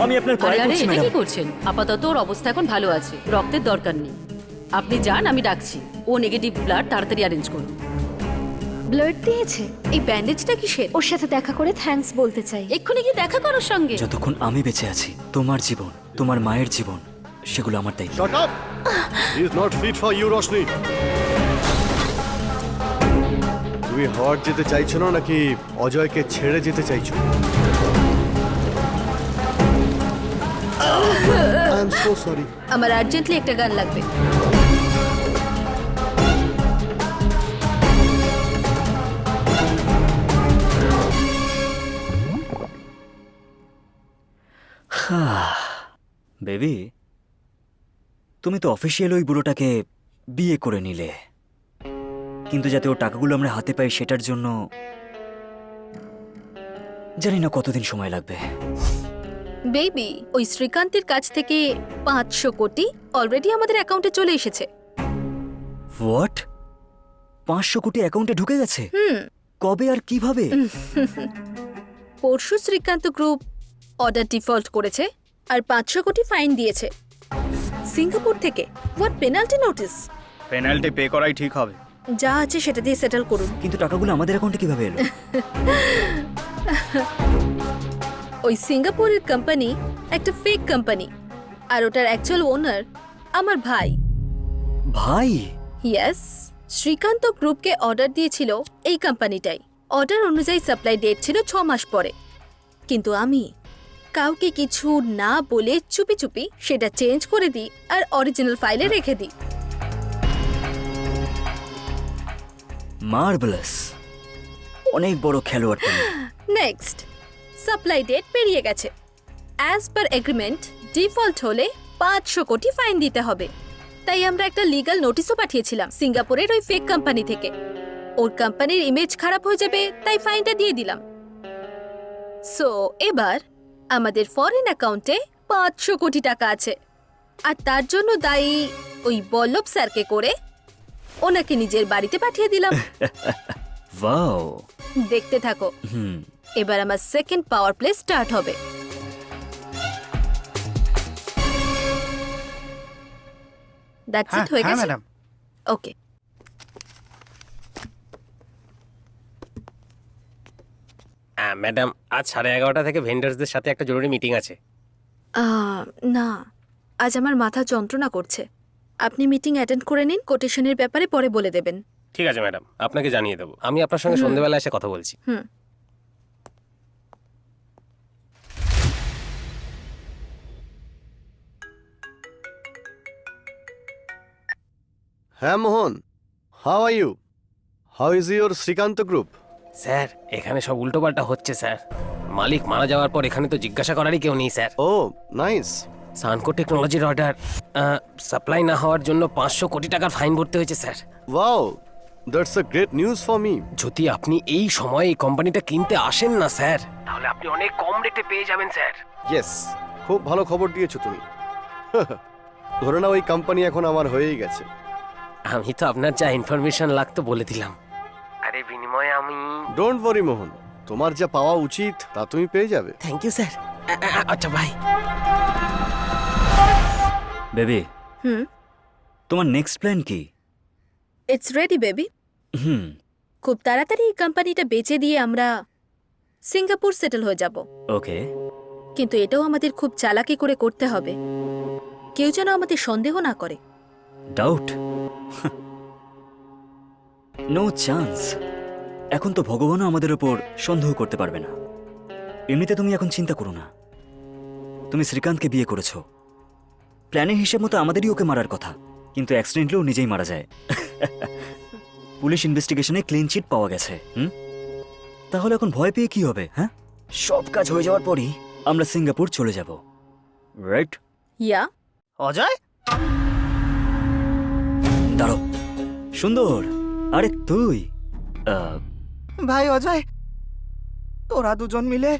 আমি আপনার পায়ে আরে পড়ছি এটা কি ম্যাডাম। করছেন? আপাতত ওর অবস্থা এখন ভালো আছে, রক্তের দরকার নেই। আপনি যান, আমি ডাকছি। ও নেগেটিভ ব্লাড তাড়াতাড়ি অ্যারেঞ্জ করুন। ব্লাড দিয়েছে? এই ব্যান্ডেজটা কিসের? ওর সাথে দেখা করে থ্যাঙ্কস বলতে চাই। এক্ষুনি কি দেখা করোর সঙ্গে? যতক্ষণ আমি বেঁচে আছি, তোমার জীবন, তোমার মায়ের জীবন, সেগুলো আমার দায়িত্ব। Shut up! He is not fit for you, Roshni. তুমি হাওয়ার্ড যেতে চাইছো না নাকি অজয়কে ছেড়ে যেতে চাইছো? I am so sorry. আমার আর্জেন্টলি একটা গান লাগবে। বেবি, তুমি তো অফিসিয়াল ওই বুড়োটাকে বিয়ে করে নিলে, কিন্তু যাতে ওর টাকাগুলো আমরা হাতে পাই সেটার জন্য জানি না কতদিন সময় লাগবে। বেবি, ওই শ্রীকান্তের কাছ থেকে 500 কোটি অলরেডি আমাদের অ্যাকাউন্টে চলে এসেছে। হোয়াট? 500 কোটি অ্যাকাউন্টে ঢুকে গেছে? কবে আর কিভাবে? পরশু শ্রীকান্ত গ্রুপ অর্ডার ডিফল্ট করেছে আর 500 কোটি ফাইন দিয়েছে সিঙ্গাপুর থেকে। What penalty notice? Penalty pay করাই ঠিক হবে। যা আছে সেটা দিয়ে সেটেল করুন। কিন্তু টাকাগুলো আমাদের অ্যাকাউন্টে কিভাবে এলো? ওই সিঙ্গাপুরের কোম্পানি একটা ফেক কোম্পানি, আর ওটার অ্যাকচুয়াল ওনার আমার ভাই। ভাই? ইয়েস, শ্রীকান্ত গ্রুপকে অর্ডার দিয়েছিল এই কোম্পানিটাই। অর্ডার অনুযায়ী সাপ্লাই ডেট ছিল 6 মাস পরে, কিন্তু আমি কাউকে কিছু না বলে চুপি চুপি সেটা চেঞ্জ করে দিই আর অরিজিনাল ফাইলে রেখে দিই। মার্ভেলাস, অনেক বড় খেলোয়াড় তুমি। নেক্সট, সাপ্লাই ডেট পেরিয়ে গেছে। অ্যাজ পার এগ্রিমেন্ট ডিফল্ট হলে 500 কোটি ফাইন দিতে হবে। তাই আমরা একটা লিগ্যাল নোটিশও পাঠিয়েছিলাম সিঙ্গাপুরের ওই ফেক কোম্পানি থেকে। ওর কোম্পানির ইমেজ খারাপ হয়ে যাবে তাই ফাইনটা দিয়ে দিলাম। সো এবার আমাদের ফরেন অ্যাকাউন্টে 500 কোটি টাকা আছে, আর তার জন্য দায়ী ওই বল্লভ স্যারকে করে ওনাকে নিজের বাড়িতে পাঠিয়ে দিলাম। ওয়াও, দেখতে থাকো, এবার আমার সেকেন্ড পাওয়ার প্লে স্টার্ট হবে। দ্যাটস ইট, হয়ে গেছে? ম্যাডাম। ওকে। ম্যাডাম, আজ 11:30 থেকে ভেন্ডার্সদের সাথে একটা জরুরি মিটিং আছে। না, আজ আমার মাথা যন্ত্রণা করছে। আপনি মিটিং অ্যাটেন্ড করে নিন, কোটেশনের ব্যাপারে পরে বলে দেবেন। ঠিক আছে ম্যাডাম, আপনাকে জানিয়ে দেবো। আমি আপনার সঙ্গে সন্ধ্যেবেলা এসে কথা বলছি। হ্যাঁ Mohan, how are you? How is your Srikanth group? Sir এখানে সব উল্টোপাল্টা হচ্ছে স্যার। মালিক মারা যাওয়ার পর এখানে তো জিজ্ঞাসা করারই কেউ নেই স্যার। ও নাইস। সানকো টেকনোলজির অর্ডার সাপ্লাই না হওয়ার জন্য 500 কোটি টাকার ফাইন ভরতে হয়েছে sir. Wow, that's a great news for me. যদি আপনি এই সময়ে এই কোম্পানিটা কিনতে আসেন না স্যার, তাহলে আপনি অনেক কম রেটে পেয়ে যাবেন স্যার। ইয়েস, খুব ভালো খবর দিয়েছো তুমি। ধরে নাও ওই কোম্পানি এখন আমার হয়েই গেছে। আমি তো আপনার যা ইনফরমেশন লাগতো বলে দিলাম, আরে বিনিময়ে আমি। ডোন্ট ওয়ারি মোহন, তোমার যা পাওয়া উচিত তা তুমি পেয়ে যাবে। Thank you sir. আচ্ছা ভাই। বেবি, হুম, তোমার নেক্সট প্ল্যান কি? It's ready baby. হুম, খুব তাড়াতাড়ি এই কোম্পানিটা বেচে দিয়ে আমরা সিঙ্গাপুর সেটেল হয়ে যাব। ওকে। কিন্তু এটাও আমাদের খুব চালাকি করে করতে হবে, কেউ যেন আমাদের সন্দেহ না করে। ডাউট? No chance. এখন তো ভগবানও আমাদের ওপর সন্দেহ করতে পারবে না। এমনিতে তুমি এখন চিন্তা করো না, তুমি শ্রীকান্তকে বিয়ে করেছো। প্ল্যানের হিসেব মতো আমাদেরই ওকে মারার কথা, কিন্তু অ্যাক্সিডেন্টলি ও নিজেই মারা যায়। পুলিশ ইনভেস্টিগেশনে ক্লিন চিট পাওয়া গেছে। তাহলে এখন ভয় পেয়ে কি হবে? হ্যাঁ, সব কাজ হয়ে যাওয়ার পরই আমরা সিঙ্গাপুর চলে যাব, রাইট? ইয়া। অজয়, দাঁড়াও। সুন্দর, আরে তুই? ভাই অজয়, তোরা দুজন মিলে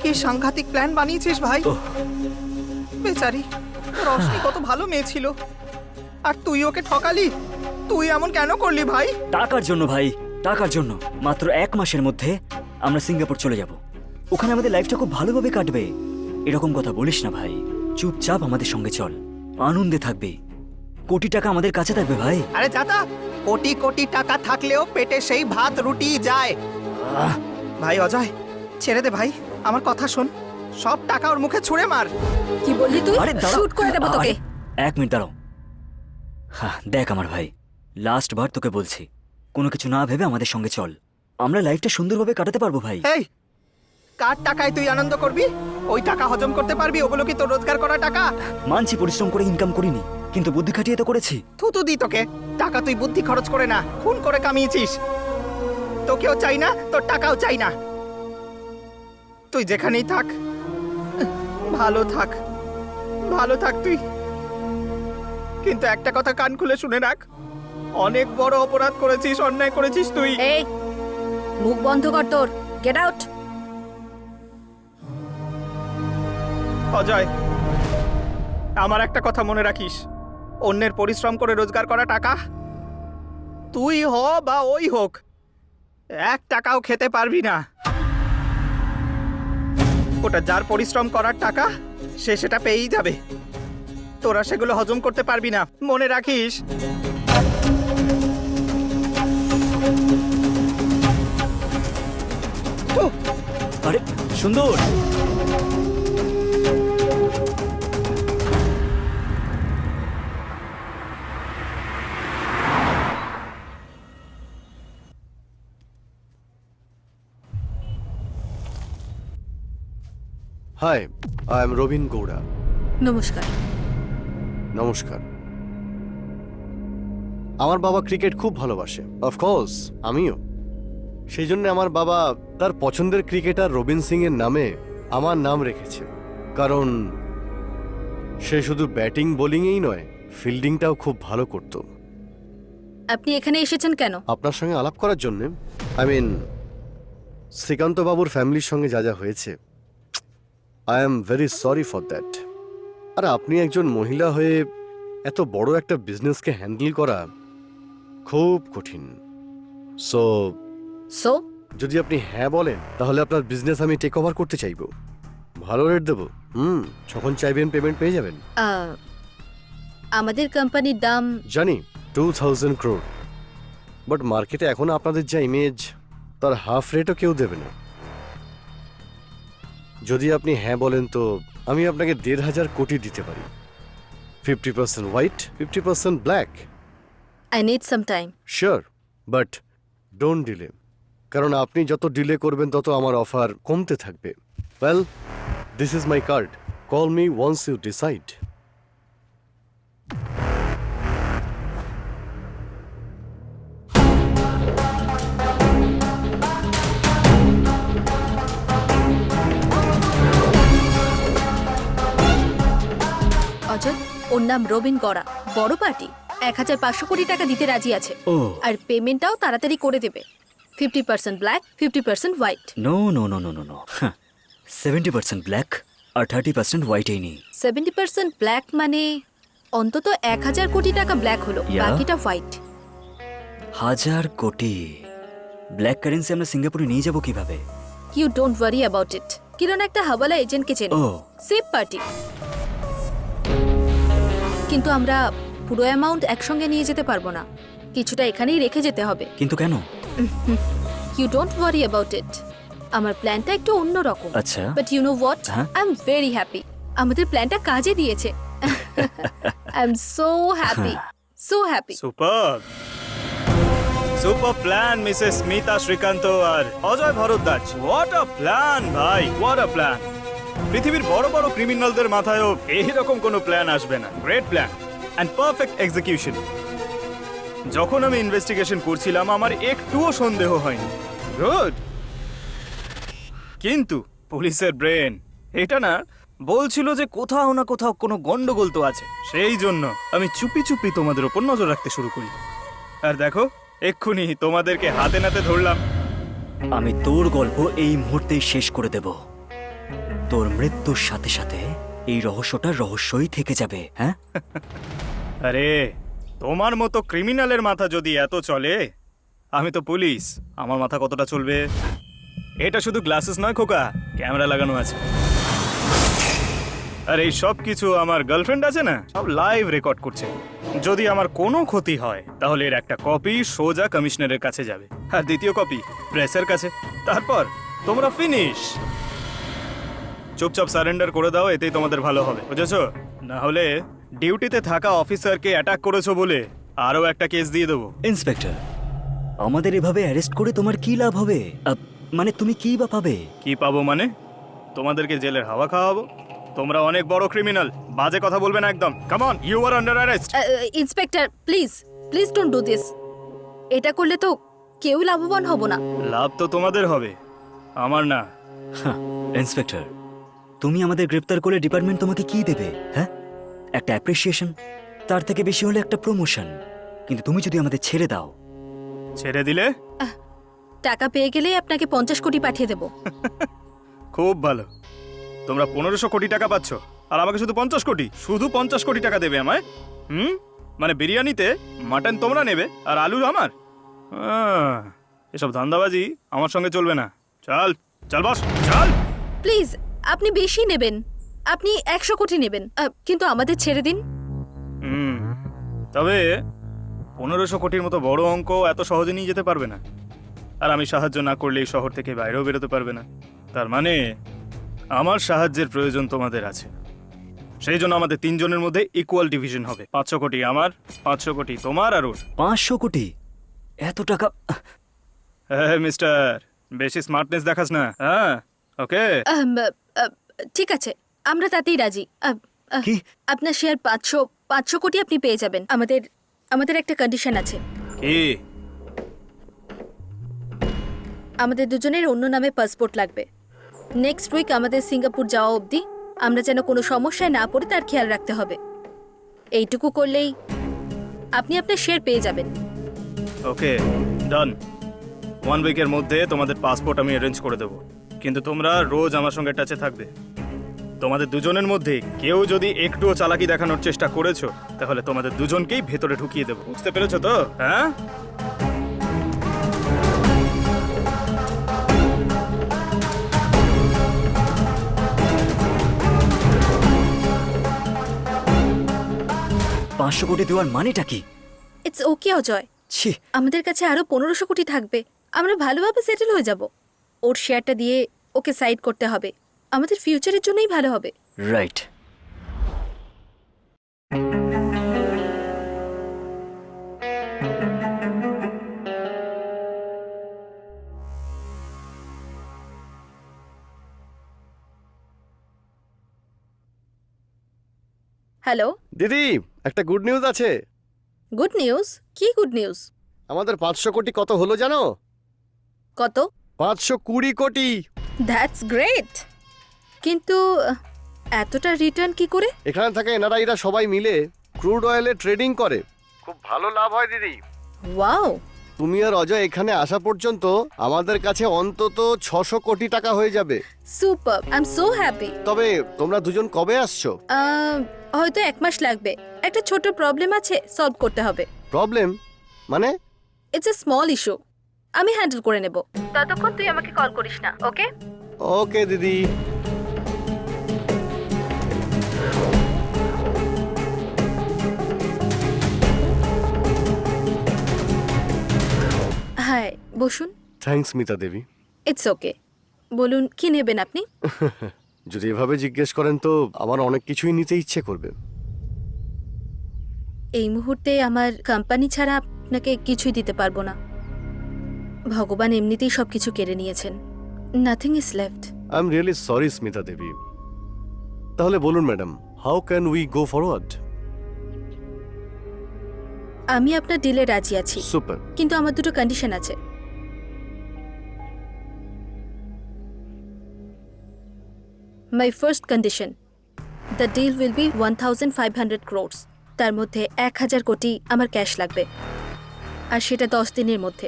কি সাংঘাতিক প্ল্যান বানিয়েছিস ভাই। ওহ। বেচারি রশ্মি কত ভালো মেয়ে ছিল, আর তুই ওকে ঠকালি। তুই এমন কেন করলি ভাই? টাকার জন্য ভাই, টাকার জন্য। মাত্র 1 মাসের মধ্যে আমরা সিঙ্গাপুর চলে যাব। ওখানে আমাদের লাইফটা খুব ভালোভাবে কাটবে। এরকম কথা বলিস না ভাই, চুপচাপ আমাদের সঙ্গে চল, আনন্দে থাকবে। কোটি টাকা আমাদের কাছে থাকবে ভাই। আরে যাতা, কোটি কোটি টাকা থাকলেও পেটে সেই ভাত রুটি যায়। ভাই অজয়, ছেড়ে দে ভাই, আমার কথা শোন। সব টাকা ওর মুখে ছুঁড়ে মার। কি বললি তুই? আরে দাঁড়াও। শুট করে দেব তোকে। 1 মিনিট দাঁড়াও। হ্যাঁ দেখ আমার ভাই, লাস্ট বার তোকে বলছি, কোনো কিছু না ভেবে আমাদের সঙ্গে চল, আমরা লাইফটা সুন্দরভাবে কাটাতে পারবো ভাই। এই, কার টাকায় তুই আনন্দ করবি? ওই টাকা হজম করতে পারবি? ওগুলো কি তোর রোজগার করা টাকা? মানছি পরিশ্রম করে ইনকাম করিনি, কিন্তু বুদ্ধি খাটিয়ে তো করেছি। থুতু দি তোকে। টাকা তুই বুদ্ধি খরচ করে না, খুন করে কামিয়েছিস। তোকেও চাই না, তোর টাকাও চাই না। তুই যেখানেই থাক, ভালো থাক, ভালো থাক তুই। কিন্তু একটা কথা কান খুলে শুনে রাখ, অনেক বড় অপরাধ করেছিস, অন্যায় করেছিস তুই। এই, মুখ বন্ধ কর তোর। Get out. অজয়, আমার একটা কথা মনে রাখিস, অন্যের পরিশ্রম করে রোজগার করা টাকা তুই হ বা ওই হোক, 1 টাকাও খেতে পারবি না। ওটা যার পরিশ্রম করার টাকা, সে সেটা পেয়েই যাবে। তোরা সেগুলো হজম করতে পারবি না, মনে রাখিস। আরে সুন্দর, হাই, আই এম রবিন গৌড়া। নমস্কার। নমস্কার। আমার বাবা ক্রিকেট খুব ভালোবাসে, অফকোর্স আমিও। সেই জন্য আমার বাবা তার পছন্দের ক্রিকেটার রবিন সিং এর নামে আমার নাম রেখেছে, কারণ সে শুধু ব্যাটিং বোলিংয়েই নয়, ফিল্ডিংটাও খুব ভালো করত। আপনি এখানে এসেছেন কেন? আপনার সঙ্গে আলাপ করার জন্য। আই মিন, শ্রীকান্ত বাবুর ফ্যামিলির সঙ্গে যা যা হয়েছে, I am very sorry for that. আর আপনি একজন মহিলা হয়ে এত বড় একটা বিজনেসকে হ্যান্ডেল করা খুব কঠিন। সো সো যদি আপনি হ্যাঁ বলেন, তাহলে আপনার বিজনেস আমি টেক ওভার করতে চাইবো। ভালো রেট দেবো। যখন চাইবেন পেমেন্ট পেয়ে যাবেন। আমাদের কোম্পানির দাম জানি 2000 crore, বাট মার্কেটে এখন আপনাদের যা ইমেজ, তার হাফ রেটও কেউ দেবে না। যদি আপনি হ্যাঁ বলেন তো আমি আপনাকে 1,500 কোটি দিতে পারি। 50% white, 50% black. I need some time. Sure, but don't delay, কারণ আপনি যত ডিলে করবেন তত আমার অফার কমতে থাকবে। Well, this is my card, call me once you decide. ওর নাম রবিন গড়া, বড় পার্টি, 1,500 কোটি টাকা দিতে রাজি আছে। ও আর পেমেন্টটাও তাড়াতাড়ি করে দেবে। 50% black, 50% white. No no no no no no 70% black আর 30% হোয়াইটেই নেই। 70% ব্ল্যাক মানে অন্তত 1,000 কোটি টাকা ব্ল্যাক হলো, Yeah. বাকিটা হোয়াইট। 1,000 কোটি ব্ল্যাক কারেন্সি আমরা সিঙ্গাপুরে নিয়ে যাব কিভাবে? You don't worry about it. Kiran একটা হাওয়ালা এজেন্টকে চেনে, ও সেফ পার্টি। কিন্তু আমরা পুরো অ্যামাউন্ট একসঙ্গে নিয়ে যেতে পারবো না, কিছুটা এখানেই রেখে যেতে হবে। কিন্তু কেন? You don't worry about it. আমার প্ল্যানটা একটু অন্যরকম। আচ্ছা বাট ইউ নো হোয়াট, হ্যাঁ? I am very happy. আমাদের প্ল্যানটা কাজে দিয়েছে। I am so happy, so happy. Super super plan Mrs Smita Srikanth আর Ajay Bhardwaj. What a plan ভাই, হোয়াট আ প্ল্যান। পৃথিবীর বড় বড় ক্রিমিনালদের মাথায়ও এইরকম কোনো প্ল্যান আসবে না। Great plan and perfect execution. যখন আমি ইনভেস্টিগেশন করছিলাম আমার একটুও সন্দেহ হয়নি। গুড। কিন্তু পুলিশের ব্রেন এটা না বলছিল যে কোথাও না কোথাও কোনো গন্ডগোল তো আছে। সেই জন্য আমি চুপি চুপি তোমাদের উপর নজর রাখতে শুরু করি। আর দেখো এক্ষুনি তোমাদেরকে হাতে নাতে ধরলাম। আমি তোর গল্প এই মুহূর্তেই শেষ করে দেব। তোর মৃত্যুর সাথে সাথে এই রহস্যটা রহস্যই থেকে যাবে। হ্যাঁ আরে তোমার মতো ক্রিমিনালের মাথা যদি এত চলে, আমি তো পুলিশ, আমার মাথা কতটা চলবে? এটা শুধু গ্লাসেস নয় খোকা, ক্যামেরা লাগানো আছে। আর এই সব কিছু আমার গার্লফ্রেন্ড আছে না, সব লাইভ রেকর্ড করছে। যদি আমার কোনো ক্ষতি হয় তাহলে এর একটা কপি সোজা কমিশনারের কাছে যাবে, আর দ্বিতীয় কপি প্রেসের কাছে। তারপর তোমরা ফিনিশ। চুপচাপ সারেন্ডার করে দাও, এতেই তোমাদের ভালো হবে, বুঝেছো? না হলে ডিউটিতে থাকা অফিসারকে অ্যাটাক করেছো বলে আরও একটা কেস দিয়ে দেবো। ইন্সপেক্টর, আমাদের এভাবে অ্যারেস্ট করে তোমার কি লাভ হবে? মানে তুমি কি বা পাবে? কি পাবো মানে? তোমাদেরকে জেলের হাওয়া খাওয়াবো। তোমরা অনেক বড় ক্রিমিনাল, বাজে কথা বলবে না একদম। Come on, you are under arrest. Inspector please, please don't do this. এটা করলে তো কেউ লাভবান হব না। লাভ তো তোমাদের হবে, আমার না। ইন্সপেক্টর, তুমি আমাদের গ্রেপ্তার করলে ডিপার্টমেন্ট তোমাকে কি দেবে? হ্যাঁ, একটা অ্যাপ্রিসিয়েশন, তার থেকে বেশি হলে একটা প্রমোশন। কিন্তু তুমি যদি আমাদের ছেড়ে দাও। ছেড়ে দিলে টাকা পেয়ে গেলেই আপনাকে 50 কোটি পাঠিয়ে দেব। খুব ভালো। তোমরা 1500 কোটি টাকা পাচ্ছ আর আমাকে শুধু 50 কোটি, শুধু 50 কোটি টাকা দেবে আমায়? মানে বিরিয়ানিতে মাটন তোমরা নেবে আর আলু আমার? এসব ধান্দাবাজি আমার সঙ্গে চলবে না। চল চল বস, চল। প্লিজ, আপনি বেশি নেবেন, আপনি 100 কোটি নেবেন, কিন্তু আমাদের ছেড়ে দিন। তবে 1500 কোটির মতো বড় অঙ্ক এত সহজে নিয়ে যেতে পারবে না। আর আমি সাহায্য না করলে এই শহর থেকে বাইরেও বেরোতে পারবে না। তার মানে আমার সাহায্যের প্রয়োজন তোমাদের আছে। সেই জন্য আমাদের 3 জনের মধ্যে ইকুয়াল ডিভিশন হবে। 500 কোটি আমার, 500 কোটি তোমার আর ওর। 500 কোটি? এত টাকা? হ্যাঁ মিস্টার, বেশি স্মার্টনেস দেখাস না। হ্যাঁ ওকে, ঠিক আছে, আমরা তাতেই রাজি। কি? আপনার শেয়ার 500 কোটি আপনি পেয়ে যাবেন। আমাদের একটা কন্ডিশন আছে। কি? আমাদের দুজনের অন্য নামে পাসপোর্ট লাগবে। নেক্সট উইক আমাদের সিঙ্গাপুর যাওয়া অবধি আমরা যেন কোনো সমস্যায় না পড়ে তার খেয়াল রাখতে হবে। এইটুকু করলেই আপনি আপনার শেয়ার পেয়ে যাবেন। ওকে ডান। 1 উইকের মধ্যে তোমাদের পাসপোর্ট আমি অ্যারেঞ্জ করে দেবো। কিন্তু তোমরা রোজ আমার সঙ্গে টাচে থাকবে। তোমাদের দুজনের মধ্যে কেউ যদি একটুও চালাকি দেখানোর চেষ্টা করেছো তাহলে তোমাদের দুজনকেই ভেতরে ঢুকিয়ে দেবো। বুঝতে পেরেছো তো? হ্যাঁ, $500 কোটি দেওয়ার মানেটা কি? ইটস ওকে অজয়, ছি, আমাদের কাছে আরো 1500 কোটি থাকবে। আমরা ভালোভাবে সেটেল হয়ে যাব। ওর শেয়ারটা দিয়ে ওকে সাইড করতে হবে, আমাদের ফিউচারের জন্যই ভালো হবে। রাইট। হ্যালো, দিদি, একটা গুড নিউজ আছে। Good news? কি গুড নিউজ? আমাদের 500 কোটি কত হলো জানো? কত? 520 কোটি। That's great. কিন্তু এতটা রিটার্ন কি করে? এখানে থাকা এনআরআইরা সবাই মিলে ক্রুড অয়েলে ট্রেডিং করে, খুব ভালো লাভ হয় দিদি। ওয়াও, তুমি আর অজয় এখানে আসা পর্যন্ত আমাদের কাছে অন্তত 600 কোটি টাকা হয়ে যাবে। Super, I am so happy. তবে তোমরা দুজন কবে আসছো? হয়তো 1 মাস লাগবে। একটা ছোট প্রবলেম আছে, সলভ করতে হবে। প্রবলেম মানে? ইটস এ স্মল ইস্যু, আমি হ্যান্ডেল করে নেব। ততক্ষণ তুই আমাকে কল করিস না, ওকে? ওকে দিদি। হাই, বসুন। Thanks Mita Devi. It's okay. বলুন কি নেবেন আপনি? যদি এভাবে জিজ্ঞেস করেন তো আমার অনেক কিছুই নিতে ইচ্ছে করবে। এই মুহূর্তে আমার কোম্পানি ছাড়া আপনাকে কিছুই দিতে পারবো না। ভগবান এমনিতেই সবকিছু কেড়ে নিয়েছেন। Nothing is left. I am really sorry Smita Devi. তাহলে বলুন madam, how can we go forward? আমি আপনার ডিলে রাজি আছি, সুপার। কিন্তু আমার দুটো কন্ডিশন আছে। My first condition, the deal will be 1500 crores। তার মধ্যে 1000 কোটি আমার ক্যাশ লাগবে, আর সেটা 10 দিনের মধ্যে।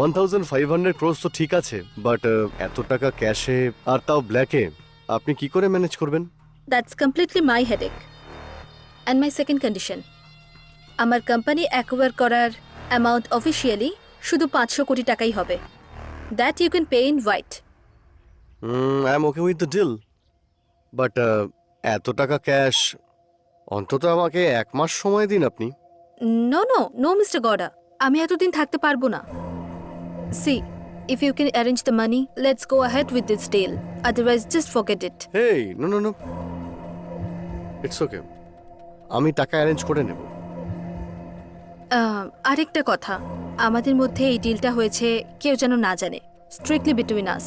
1500 crores তো ঠিক আছে, বাট এত টাকা ক্যাশে আর তাও ব্ল্যাকে আপনি কি করে ম্যানেজ করবেন? That's completely my headache. And my second condition, আমার কোম্পানি অ্যাকোয়ার করার অ্যামাউন্ট অফিসিয়ালি শুধু 500 কোটি টাকাই হবে। That you can pay in white. I am okay with the deal, but এত টাকা ক্যাশ অন্তত আমাকে 1 মাস সময় দিন আপনি। No no no mister Gowda, আমি এতদিন থাকতে পারবো না। See, if you can arrange the money, let's go ahead with this deal, otherwise just forget it. Hey, no no no, it's okay, আমি টাকা অ্যারেঞ্জ করে নেব। আরেকটা কথা, আমাদের মধ্যে এই ডিলটা হয়েছে কেউ যেন না জানে, স্ট্রিক্টলি বিটুইন আস।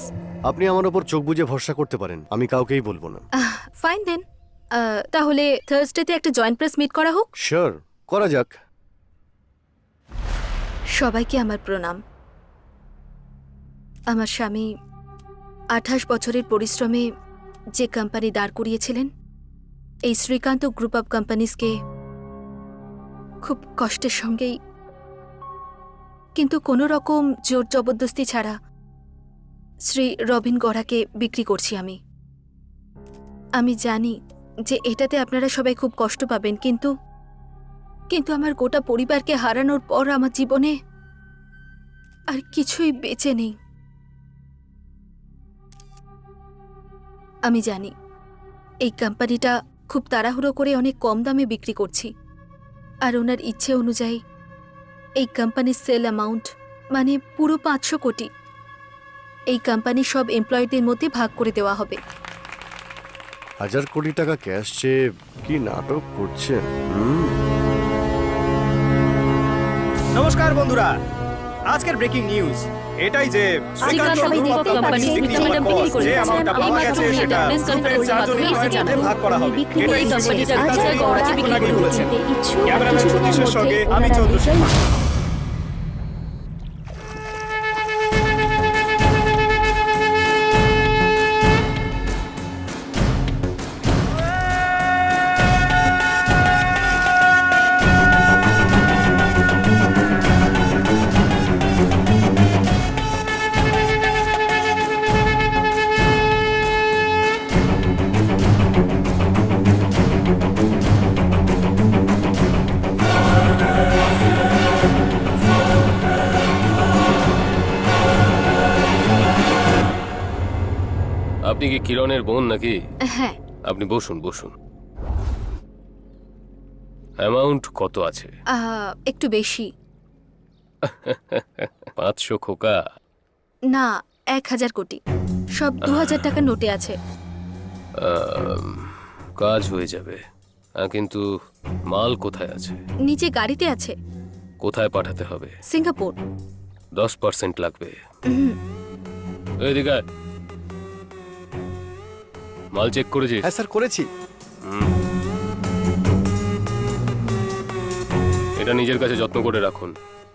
আপনি আমার ওপর চোখ বুজে ভরসা করতে পারেন, আমি কাউকেই বলবো না। ফাইন দেন, তাহলে থার্সডেতে একটা জয়েন্ট প্রেস মিট করা হোক। শিওর, করা যাক। সবাইকে আমার প্রণাম। আমার স্বামী 28 বছরের পরিশ্রমে যে কোম্পানি দাঁড় করিয়েছিলেন, এই শ্রীকান্ত গ্রুপ অফ কোম্পানিজকে খুব কষ্টের সঙ্গেই, কিন্তু কোনো রকম জোর জবরদস্তি ছাড়া শ্রী রবিন গড়াকে বিক্রি করছি আমি। আমি জানি যে এটাতে আপনারা সবাই খুব কষ্ট পাবেন, কিন্তু আমার গোটা পরিবারকে হারানোর পর আমার জীবনে আর কিছুই বেঁচে নেই। আমি জানি এই কোম্পানিটা খুব তাড়াহুড়ো করে অনেক কম দামে বিক্রি করছি, আর ওনার ইচ্ছে অনুযায়ী এই কোম্পানির সেল অ্যামাউন্ট মানে পুরো 500 কোটি এই কোম্পানির সব এমপ্লয়িদের মধ্যে ভাগ করে দেওয়া হবে। 1000 কোটি টাকা ক্যাশ চেয়ে কি নাটক করছেন? নমস্কার বন্ধুরা, আজকের ব্রেকিং নিউজ এটাই যে শ্রীকান্ত গ্রুপ অফ কোম্পানিজ বিক্রি হওয়ার পর যে অ্যামাউন্টটা পাওয়া গেছে সেটা সুপার চারজনের মধ্যে ভাগ করা হবে। এটাই কোম্পানিটা গড়াকে বিক্রি করেছে। ক্যামেরাম্যান সতীশের সঙ্গে আমি চন্দ্রশেখর। আপনি কি কিরণের বোন নাকি? হ্যাঁ। আপনি বসুন বসুন। অ্যামাউন্ট কত আছে? একটু বেশি। 500 খোকা? না, 1000 কোটি। সব 2000 টাকার নোটে আছে। কাজ হয়ে যাবে, কিন্তু মাল কোথায় আছে? নিচে গাড়িতে আছে। কোথায় পাঠাতে হবে? সিঙ্গাপুর। 10% লাগবে। এদিকে আয়। মাল চেক করেছিস? হ্যাঁ স্যার, করেছি। এটা নিজের কাছে যত্ন করে রাখুন।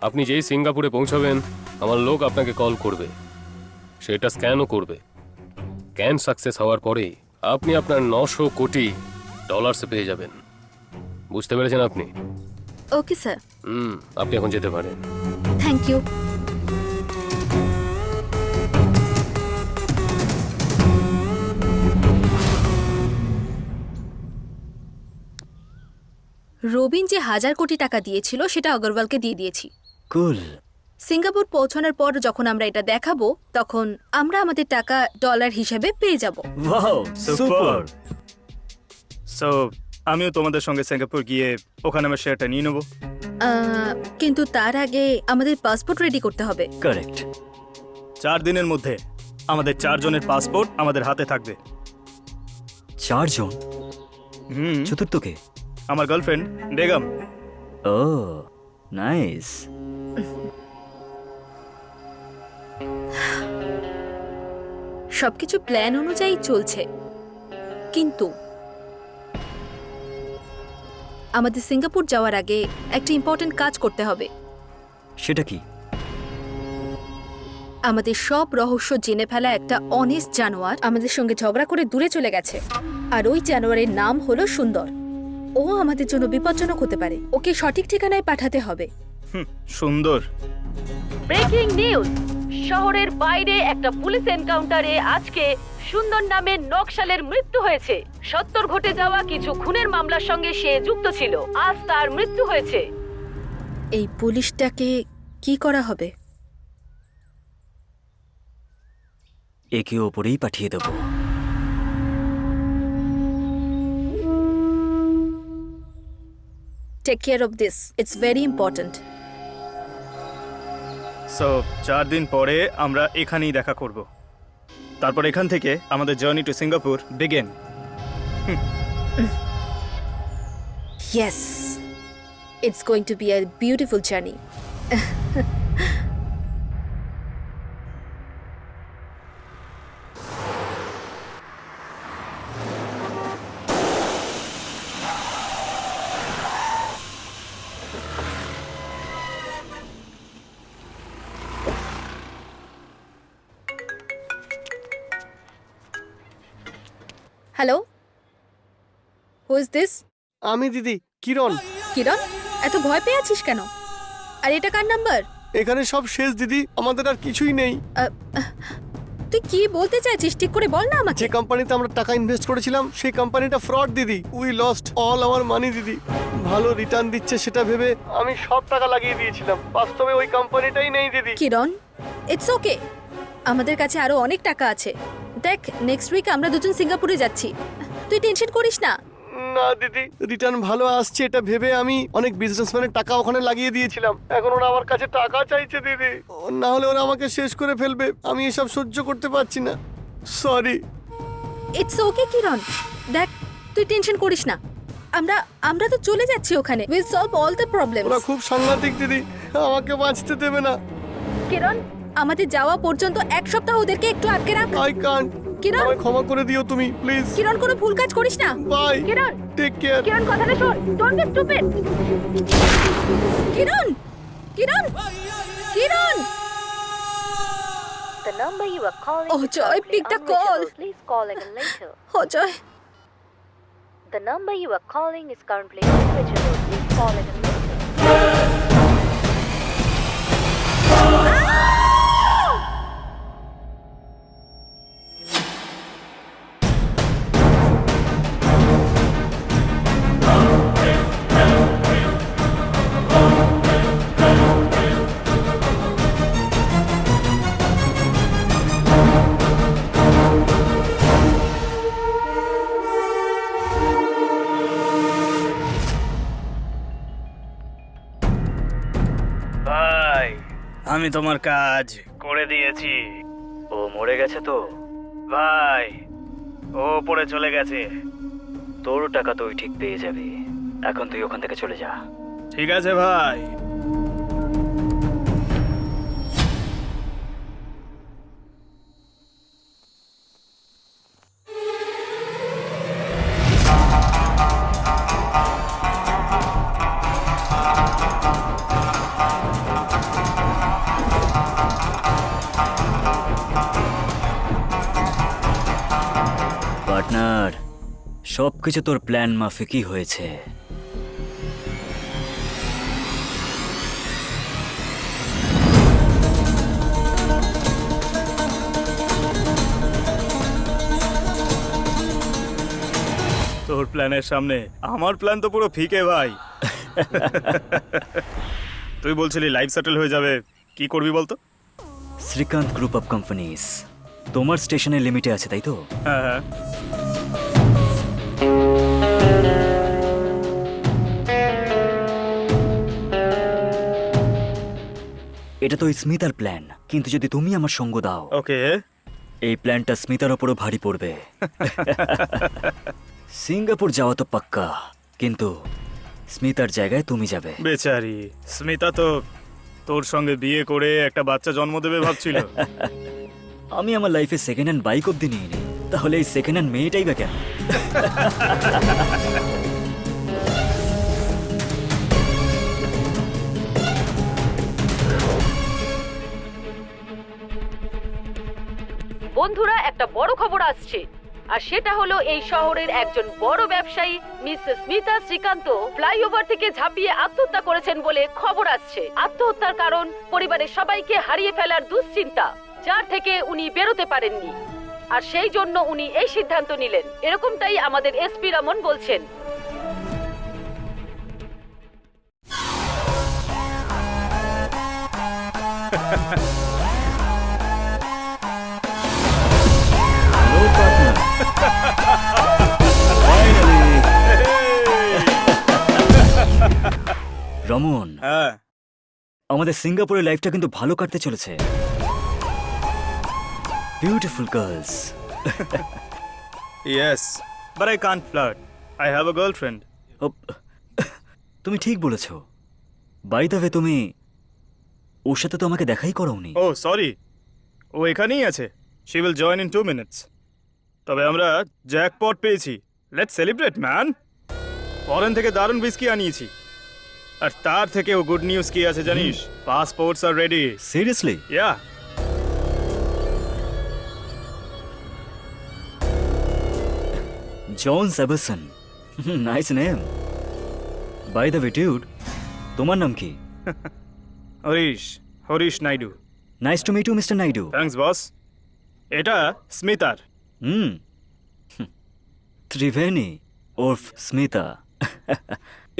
আপনি যেই সিঙ্গাপুরে পৌঁছাবেন, আমার লোক আপনাকে কল করবে, সেটা স্ক্যানও করবে। স্ক্যান সাকসেস হওয়ার পরেই আপনি আপনার 900 কোটি ডলার্সে পেয়ে যাবেন। বুঝতে পেরেছেন আপনি? ওকে স্যার, আপনি এখন যেতে পারেন। Thank you. রবিন যে 1000 কোটি টাকা দিয়েছিল সেটা অগরওয়ালকে দিয়ে দিয়েছি। কুল। সিঙ্গাপুর পৌঁছানোর পর যখন আমরা এটা দেখাবো তখন আমরা আমাদের টাকা ডলার হিসেবে পেয়ে যাব। Wow, super. সো আমিও তোমাদের সঙ্গে সিঙ্গাপুর গিয়ে ওখানে আমার শেয়ারটা নিয়ে নেবো। কিন্তু তার আগে আমাদের পাসপোর্ট রেডি করতে হবে। কারেক্ট। 4 দিনের মধ্যে আমাদের 4 জনের পাসপোর্ট আমাদের হাতে থাকবে। 4 জন? হুম, চতুর্থকে? আমার গার্লফ্রেন্ড বেগম। ও নাইস। সবকিছু প্ল্যান অনুযায়ী চলছে, কিন্তু আমাদের সিঙ্গাপুর যাওয়ার আগে একটা ইম্পর্টেন্ট কাজ করতে হবে। সেটা কি? আমাদের সব রহস্য জেনে ফেলা একটা অনেস্ট জানোয়ার আমাদের সঙ্গে ঝগড়া করে দূরে চলে গেছে, আর ওই জানোয়ারের নাম হলো সুন্দর। ও আমাদের জন্য বিপজ্জনক হতে পারে, ওকে সঠিক ঠিকানায় পাঠাতে হবে। সুন্দর। ব্রেকিং নিউজ, শহরের বাইরে একটা পুলিশ এনকাউন্টারে আজকে সুন্দর নামে নকশালের মৃত্যু হয়েছে। 70 ঘটে যাওয়া কিছু খুনের মামলার সঙ্গে সে যুক্ত ছিল। আজ তার মৃত্যু হয়েছে। এই পুলিশটাকে কি করা হবে? একে ওপরেই পাঠিয়ে দেবো। Take care of this, it's very important. So 4 দিন পরে আমরা এখানেই দেখা করব। তারপর এখান থেকে আমাদের journey to Singapore begin. Yes, it's going to be a beautiful journey. Hello? Who is this? আমি দিদি, কিরণ। কিরণ, এত ভয় পেয়ে আছিস কেন? আর এটা কার নাম্বার? এখানে সব শেষ দিদি, আমাদের আর কিছুই নেই। তুই কি বলতে চাইছিস ঠিক করে বল না আমাকে। যে কোম্পানিতে আমরা টাকা ইনভেস্ট করেছিলাম সেই কোম্পানিটা ফ্রড দিদি। উই লস্ট অল আওয়ার মানি দিদি। ভালো রিটার্ন দিচ্ছে সেটা ভেবে আমি সব টাকা লাগিয়ে দিয়েছিলাম, বাস্তবে ওই কোম্পানিটাই নেই দিদি। কিরণ, ইটস ওকে, আমাদের কাছে আরো অনেক টাকা আছে। দেখ, নেক্সট উইক আমরা দুজন সিঙ্গাপুরে যাচ্ছি, তুই টেনশন করিস না। না দিদি, রিটার্ন ভালো আসছে এটা ভেবে আমি অনেক বিজনেসম্যানের টাকা ওখানে লাগিয়ে দিয়েছিলাম। এখন ওরা আমার কাছে টাকা চাইছে দিদি, না হলে ওরা আমাকে শেষ করে ফেলবে। আমি এসব সহ্য করতে পারছি না, সরি। ইটস ওকে কিরণ, দেখ তুই টেনশন করিস না, আমরা তো চলে যাচ্ছি ওখানে। Will solve all the problems. ওরা খুব সাংঘাতিক দিদি, আমাকে বাঁচতে দেবে না। কিরণ, আমাদের যাওয়া পর্যন্ত 1 সপ্তাহ ওদেরকে একটু আটকে রাখ। I can't. কিরণ, আমায় ক্ষমা করে দিও তুমি প্লিজ। কিরণ কোনো ভুল কাজ করিস না। Bye. Kiran, take care. Kiran কথাটা শোন, don't be stupid. Kiran, Kiran, Kiran. The number you are calling Oh, is Joy, currently pick the unreachable. call. Please call again later. ও Joy, The number you are calling is currently unreachable. Please call again later. ভাই, আমি তোমার কাজ করে দিয়েছি। ও মরে গেছে তো? ভাই, ও পড়ে চলে গেছে। তোর টাকা তুই ঠিক পেয়ে যাবি, এখন তুই ওখান থেকে চলে যা। ঠিক আছে ভাই। পার্টনার, সবকিছু তোর প্ল্যান মাফিকই হয়েছে। তোর প্ল্যানের সামনে আমার প্ল্যান তো পুরো ফিকে ভাই। তুই বলছিলি লাইফ সেটেল হয়ে যাবে, কি করবি বলতো? শ্রীকান্ত গ্রুপ অফ কোম্পানিজ তোমার স্টেশনের লিমিটে আছে, তাই তো? হ্যাঁ হ্যাঁ। এটা তো স্মিতার প্ল্যান, কিন্তু যদি তুমি আমার সঙ্গ দাও, ওকে। এই প্ল্যানটা স্মিতার ওপরও ভারী পড়বে। সিঙ্গাপুর যাওয়া তো পাক্কা, কিন্তু স্মিতার জায়গায় তুমি যাবে। বেচারি স্মিতা তো তোর সঙ্গে বিয়ে করে একটা বাচ্চা জন্ম দেবে ভাবছিল। আমি আমার লাইফে সেকেন্ড হ্যান্ড বাইক অব্দি নিয়ে নিই, তাহলে এই সেকেন্ড হ্যান্ড মেয়েটাই বা কেন? বন্ধুরা, একটা বড় খবর আসছে, আর সেটা হলো এই শহরের একজন বড় ব্যবসায়ী মিস স্মিতা শ্রীকান্ত ফ্লাইওভার থেকে ঝাঁপিয়ে আত্মহত্যা করেছেন বলে খবর আসছে। আত্মহত্যার কারণ পরিবারের সবাইকে হারিয়ে ফেলার দুশ্চিন্তা, যার থেকে উনি বেরোতে পারেননি, আর সেই জন্য উনি এই সিদ্ধান্ত নিলেন। এরকমটাই আমাদের এসপি রমন বলছেন। Hello, partner. Finally. রমন, হ্যাঁ, আমাদের সিঙ্গাপুরের লাইফটা কিন্তু ভালো কাটতে চলেছে। Beautiful girls. Yes, but I can't flirt, I have a girlfriend. তুমি ঠিক বলেছ। বাই দ্য ওয়ে, তুমি ওর সাথে তো আমাকে দেখাই করাওনি। ও সরি, ও এখানেই আছে। She will join in 2 minutes। তবে আমরা জ্যাকপট পেয়েছি, লেটস সেলিব্রেট ম্যান। ফরেন থেকে দারুণ বিস্কি আনিয়েছি, আর তার থেকেও গুড নিউজ কি আছে জানিস? Passports are ready. Seriously? Yeah, John Sebastian, nice name. By the way dude, তোমার নাম কি? Harish Naidu. Nice to meet you mister Naidu. Thanks boss. এটা স্মিতার। হুম, ত্রিবেণী ওরফ স্মিতা।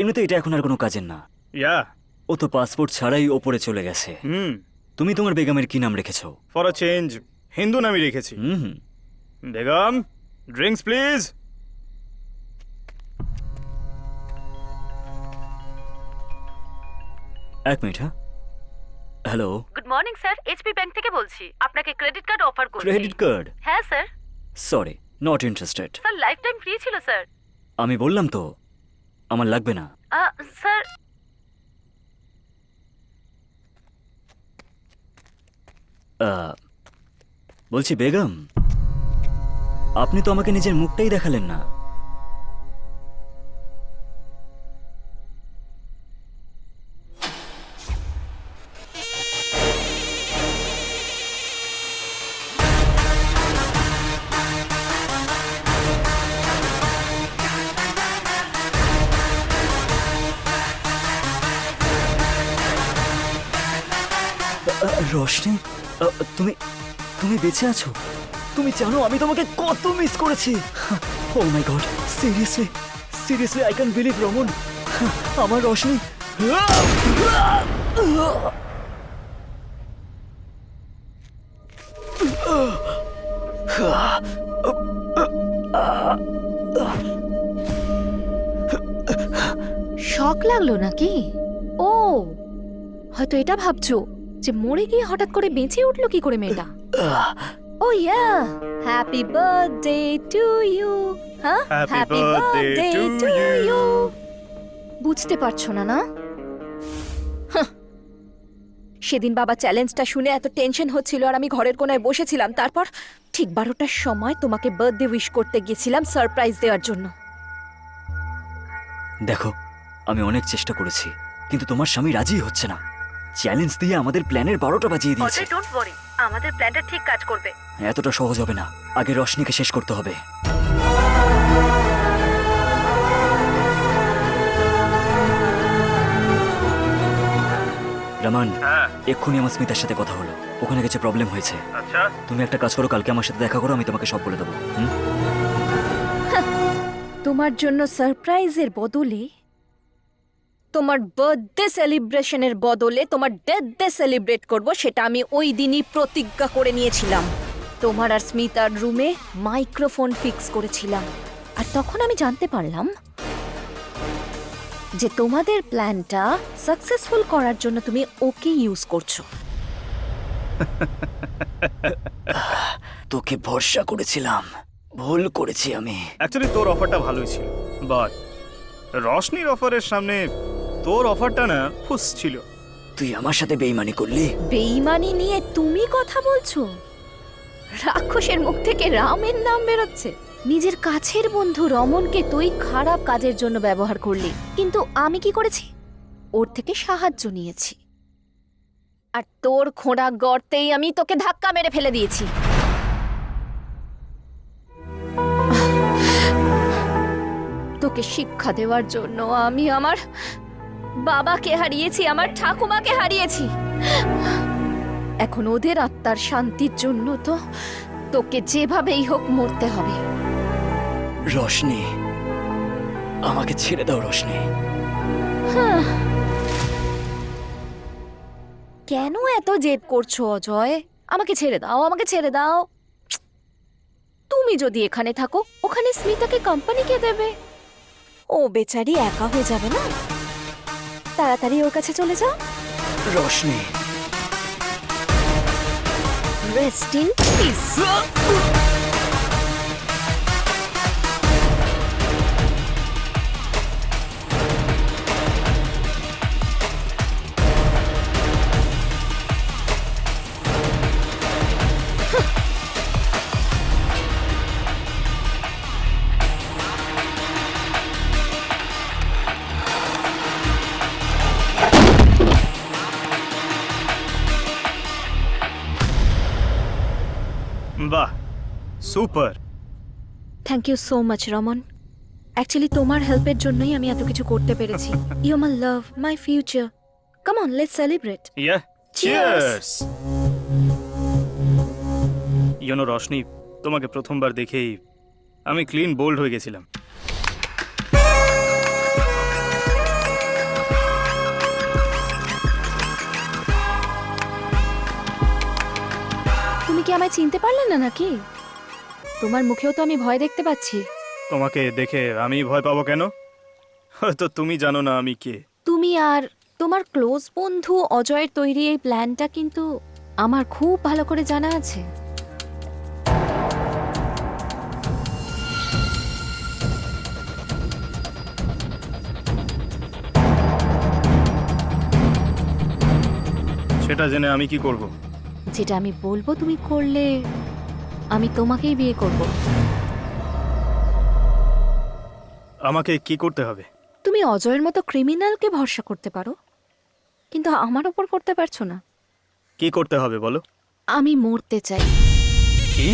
এমনিতে এটা এখন আর কোনো কাজের না। ইয়া। ও তো পাসপোর্ট ছাড়াই ওপরে চলে গেছে। তুমি তোমার বেগমের কি নাম রেখেছো? ফর আ চেঞ্জ হিন্দু নামই রেখেছি। Begum, drinks please. এক মিনিট। হ্যাঁ, hello. Good morning sir, HP bank থেকে বলছি। আপনাকে ক্রেডিট কার্ড অফার করছি। Credit card? হ্যাঁ স্যার। Sorry, not interested. Sir life time free ছিল স্যার। আমি বললাম তো আমার লাগবে না। স্যার বলছি বেগম, আপনি তো আমাকে নিজের মুখটাই দেখালেন না। রোশনি, তুমি তুমি বেঁচে আছো? তুমি জানো আমি তোমাকে কত মিস করেছি। Oh my god, seriously seriously I can believe Raman, আমার রোশনি। শক লাগলো নাকি? ও হয়তো এটা ভাবছো যে মরে গিয়ে হঠাৎ করে বেঁচে উঠলো কি করে মেয়েটা। ও ইয়া, হ্যাপি বার্থডে টু ইউ। হ্যাঁ, হ্যাপি বার্থডে টু ইউ। বুঝতে পারছো না না? হাহ। সেদিন বাবা চ্যালেঞ্জটা শুনে এত টেনশন হচ্ছিল, আর আমি ঘরের কোনায় বসেছিলাম। তারপর ঠিক 12টার সময় তোমাকে বার্থডে উইশ করতে গিয়েছিলাম সারপ্রাইজ দেওয়ার জন্য। দেখো, আমি অনেক চেষ্টা করেছি, কিন্তু তোমার স্বামী রাজি হচ্ছে না। চ্যালেঞ্জ দিয়ে আমাদের প্ল্যানের 12টা বাজিয়ে দিয়েছে। ডোন্ট ওয়ারি, আমাদের প্ল্যানটা ঠিক কাজ করবে। এতটা সহজ হবে না, আগে রশনিকে শেষ করতে হবে। রমান, এক্ষুনি আমার স্মিতার সাথে কথা হলো, ওখানে কিছু প্রবলেম হয়েছে। আচ্ছা, তুমি একটা কাজ করো, কালকে আমার সাথে দেখা করো, আমি তোমাকে সব বলে দেবো। হুম? তোমার জন্য সারপ্রাইজের বদলে, তোমার বার্থডে সেলিব্রেশনের বদলে তোমার ডেথ ডে সেলিব্রেট করব, সেটা আমি ওই দিনই প্রতিজ্ঞা করে নিয়েছিলাম। তোমার আর স্মিতার রুমে মাইক্রোফোন ফিক্স করেছিলাম, আর তখন আমি জানতে পারলাম যে তোমাদের প্ল্যানটা সাকসেসফুল করার জন্য তুমি ওকে ইউজ করছো। তোকে ভরসা করেছিলাম, ভুল করেছি আমি। অ্যাকচুয়ালি তোর অফারটা ভালোই ছিল, বাট রশনির অফারের সামনে তোর অফারটা না ফুস ছিল। তুই আমার সাথে বেইমানি করলি। বেইমানি নিয়ে তুমি কথা বলছো? রাক্ষসের মুখ থেকে রামের নাম বেরোচ্ছে। নিজের কাছের বন্ধু রমনকে তুই খারাপ কাজের জন্য ব্যবহার করলি, কিন্তু আমি কি করেছি? ওর থেকে সাহায্য নিয়েছি, আর তোর খোঁড়া গর্তেই আমি তোকে ধাক্কা মেরে ফেলে দিয়েছি। তোকে শিক্ষা দেওয়ার জন্য আমি আমার বাবাকে হারিয়েছি, আমার ঠাকুমাকে হারিয়েছি। এখন ওদের আত্মার শান্তির জন্য তো তোকে যেভাবেই হোক মরতে হবে। রশনি, আমাকে ছেড়ে দাও রশনি। কেন এত জেদ করছো অজয়? আমাকে ছেড়ে দাও, আমাকে ছেড়ে দাও। তুমি যদি এখানে থাকো, ওখানে স্মিতাকে কোম্পানি কে দেবে? ও বেচারি একা হয়ে যাবে না? তাড়াতাড়ি ওর কাছে চলে যাও। Roshni, rest in peace. বাহ, super. Thank you so much Raman. Actually তোমার হেল্পের জন্যই আমি এত কিছু করতে পেরেছি। You my love, my future. Come on, let's celebrate. Yeah, cheers. You know Roshni, তোমাকে প্রথমবার দেখেই আমি ক্লিন বোল্ড হয়ে গেছিলাম। তুমি কি আমায় চিনতে পারলে না নাকি? তোমার মুখেও তো আমি ভয় দেখতে পাচ্ছি। তোমাকে দেখে আমি ভয় পাবো কেন? হয়তো তুমি জানো না আমি কে। তুমি আর তোমার ক্লোজ বন্ধু অজয়ের তৈরি এই প্ল্যানটা কিন্তু আমার খুব ভালো করে জানা আছে। সেটা জেনে আমি কি করব? যেটা আমি বলবো তুমি করলে আমি তোমাকেই বিয়ে করব। আমাকে কি করতে হবে? তুমি অজয়ের মতো ক্রিমিনালকে ভরসা করতে পারো, কিন্তু আমার ওপর করতে পারছো না। কি করতে হবে বলো? আমি মরতে চাই, কি?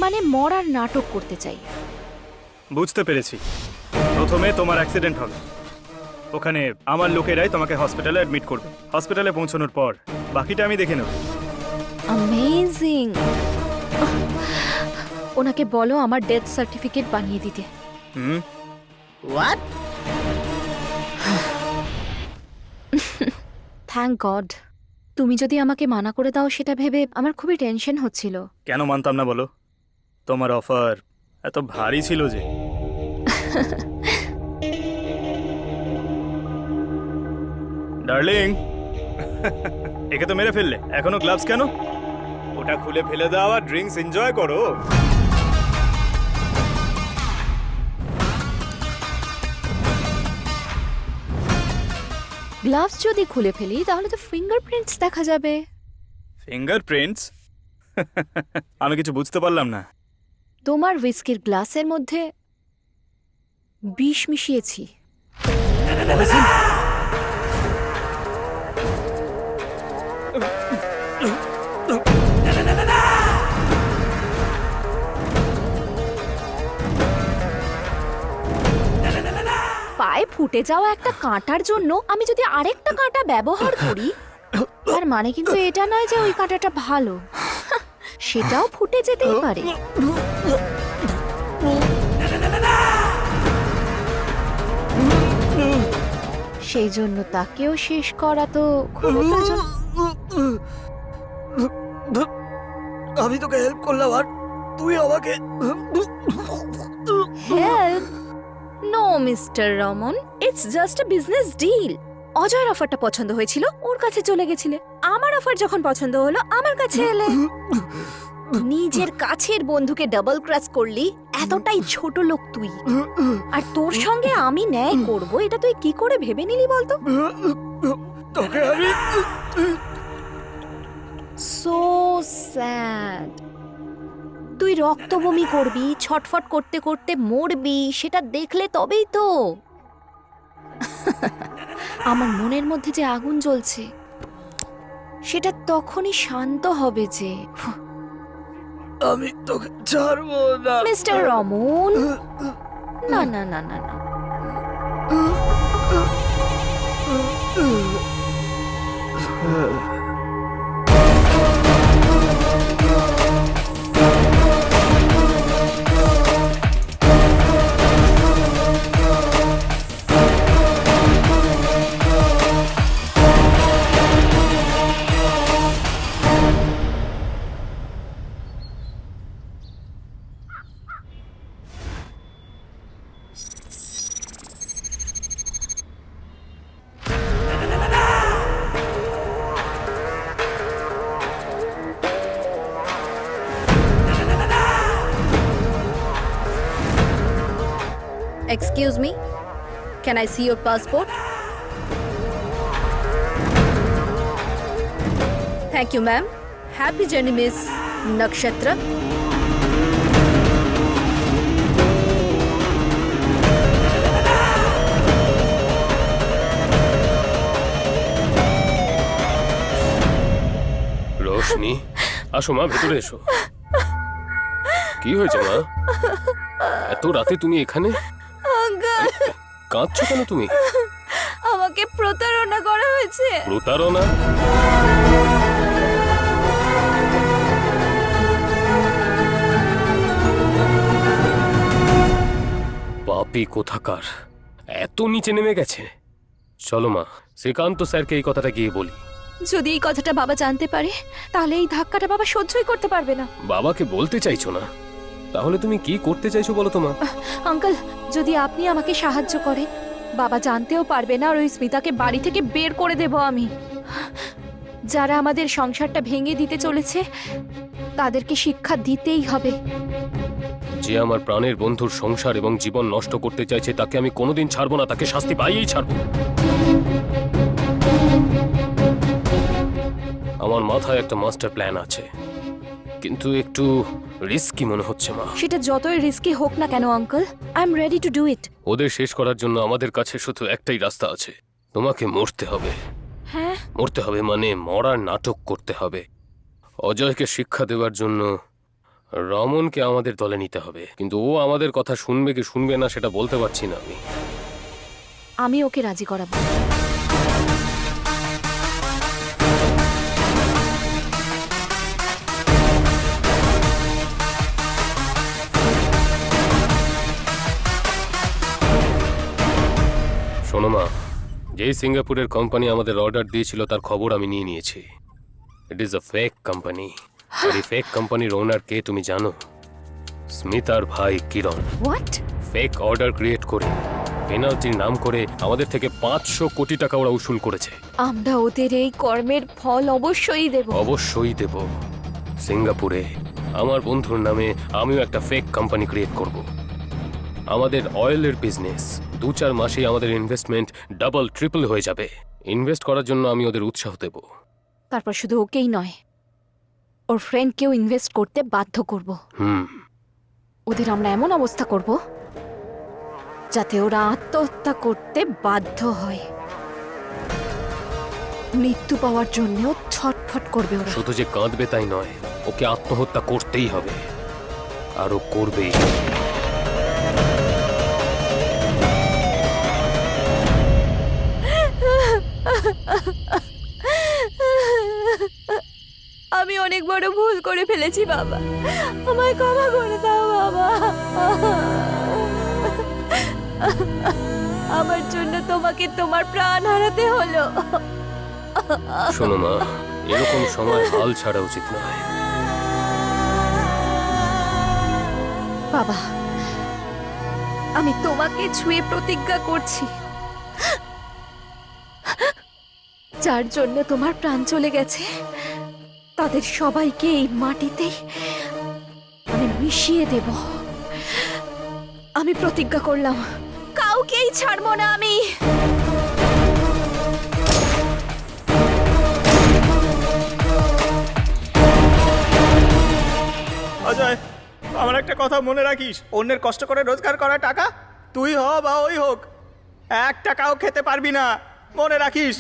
মানে মরার নাটক করতে চাই। বুঝতে পেরেছি। প্রথমে তোমার অ্যাক্সিডেন্ট হবে, ওখানে আমার লোকেরাই তোমাকে হসপিটালে অ্যাডমিট করবে। হসপিটালে পৌঁছানোর পর বাকিটা আমি দেখে নেব। অ্যামেজিং। ওনাকে বলো আমার ডেথ সার্টিফিকেট বানিয়ে দিতে। হুম, হোয়াট? Thank god. তুমি যদি আমাকে মানা করে দাও সেটা ভেবে আমার খুবই টেনশন হচ্ছিল। কেন মানতাম না বলো? তোমার অফার এত ভারী ছিল যে। ডার্লিং, একে তো মেরে ফেললে, এখনো গ্লাভস কেন? ওটা খুলে ফেলে দাও আর ড্রিঙ্কস এনজয় করো। গ্লাভস যদি খুলে ফেলি তাহলে তো ফিঙ্গারপ্রিন্টস দেখা যাবে। ফিঙ্গারপ্রিন্টস? আমি কিছু বুঝতে পারলাম না। তোমার হুইস্কির গ্লাসের মধ্যে বিষ মিশিয়েছি। পায়ে ফুটে যাওয়া একটা কাঁটার জন্য আমি যদি আরেকটা কাঁটা ব্যবহার করি তার মানে কিন্তু এটা নয় যে ওই কাঁটাটা ভালো, সেটাও ফুটে যেতেই পারে। সেই জন্য তাকেও শেষ করা তো খুবই প্রয়োজন। আমি তোকে হেল্প করলাম আর তুই আমাকে help? No mister Raman, it's just a business deal. অজয়ের অফারটা পছন্দ হয়েছিল, ওর কাছে চলে গেছিলে। আমার অফার যখন পছন্দ হলো, আমার কাছে এলে। নিজের কাছের বন্ধুকে ডাবল ক্রাশ করলি, এতটাই ছোট লোক তুই। আর তোর সঙ্গে আমি ন্যায় করব, এটা তুই কি করে ভেবে নিলি বলতো? তোকে আমি সো স্যাড। তুই রক্ত বমি করবি, ছটফট করতে করতে মরবি, সেটা দেখলে তবেই তো আমার মনের মধ্যে যে আগুন জ্বলছে সেটা তখনই শান্ত হবে। যে আমি তোকে ছাড়বো না মিস্টার রমন, না না না না না, Excuse me, can I see your passport? Thank you, ma'am. Happy journey, Miss Nakshatra. Roshni, আসো মা, ভেতরে এসো। কি হয়েছে মা? এত রাতে তুমি এখানে? কাঁদছো কেন তুমি? আমাকে প্রতারণা করা হয়েছে। প্রতারণা? পাপী কোথাকার, এত নিচে নেমে গেছে। চলো মা, শ্রীকান্ত স্যারকে এই কথাটা গিয়ে বলি। যদি এই কথাটা বাবা জানতে পারে, তাহলে এই ধাক্কাটা বাবা সহ্যই করতে পারবে না। বাবাকে বলতে চাইছো না? তাহলে তুমি কি করতে চাইছো বলো তো মা? আঙ্কেল, যদি আপনি আমাকে সাহায্য করেন, বাবা জানতেও পারবে না, আর ওই স্মিতাকে বাড়ি থেকে বের করে দেব আমি। যারা আমাদের সংসারটা ভেঙে দিতে চলেছে, তাদেরকে শিক্ষা দিতেই হবে। যে আমার প্রাণের বন্ধুর সংসার এবং জীবন নষ্ট করতে চাইছে, তাকে আমি কোনোদিন ছাড়বো না, তাকে শাস্তি পাইয়েই ছাড়বো। আমার মাথায় একটা মাস্টার প্ল্যান আছে, কিন্তু একটু রিস্কি মনে হচ্ছে মা। সেটা যতই রিস্কি হোক না কেন uncle, I am ready to do it. ওদের শেষ করার জন্য আমাদের কাছে শুধু একটাই রাস্তা আছে, তোমাকে মরতে হবে। হ্যাঁ? মরতে হবে মানে মরার নাটক করতে হবে। অজয়কে শিক্ষা দেওয়ার জন্য রমনকে আমাদের দলে নিতে হবে, কিন্তু ও আমাদের কথা শুনবে কি শুনবে না সেটা বলতে পারছি না আমি। আমি ওকে রাজি করাবো। শোনো মা, যেই সিঙ্গাপুরের কোম্পানি আমাদের অর্ডার দিয়েছিল তার খবর আমি নিয়ে নিয়েছি। It is a fake company. আর এই ফেক কোম্পানির ওনার কে তুমি জানো? স্মিতার ভাই Kiran. What? Fake order create করে পেনাল্টির নাম করে আমাদের থেকে 500 কোটি টাকা ওরা উসুল করেছে। আমরা ওদের এই কর্মের ফল অবশ্যই দেব। অবশ্যই দেব। সিঙ্গাপুরে আমার বন্ধুর নামে আমিও একটা ফেক কোম্পানি ক্রিয়েট করব। আমাদের অয়েলের বিজনেস 2-4 মাসেই আমাদের ইনভেস্টমেন্ট ডাবল ট্রিপল হয়ে যাবে। ইনভেস্ট করার জন্য আমি ওদের উৎসাহ দেব। তারপর শুধু ওকেই নয়, ওর ফ্রেন্ডকেও ইনভেস্ট করতে বাধ্য করব। ওদের আমরা এমন অবস্থা করব যাতে ওরা আত্মহত্যা করতে বাধ্য হয়। মৃত্যু পাওয়ার জন্যও ছটফট করবে ওরা। শুধু যে কাঁদবে তাই নয়, ওকে আত্মহত্যা করতেই হবে, আর ও করবেই। আমি অনেক বড় ভুল করে ফেলেছি বাবা, আমায় ক্ষমা করে দাও বাবা। আমার জন্য তোমাকে তোমার প্রাণ হারাতে হলো। শোনো মা, এরকম সময় হাল ছাড়া উচিত নয়। বাবা, আমি তোমাকে ছুঁয়ে প্রতিজ্ঞা করছি, যার জন্য তোমার প্রাণ চলে গেছে তাদের সবাইকে এই মাটিতেই আমি মিশিয়ে দেব। আমি প্রতিজ্ঞা করলাম, কাউকেই ছাড়বো না আমি। অজয়, আমার একটা কথা মনে রাখিস, অন্যের কষ্ট করে রোজগার করা টাকা তুই হ বা ওই হোক, 1 টাকাও খেতে পারবি না, মনে রাখিস।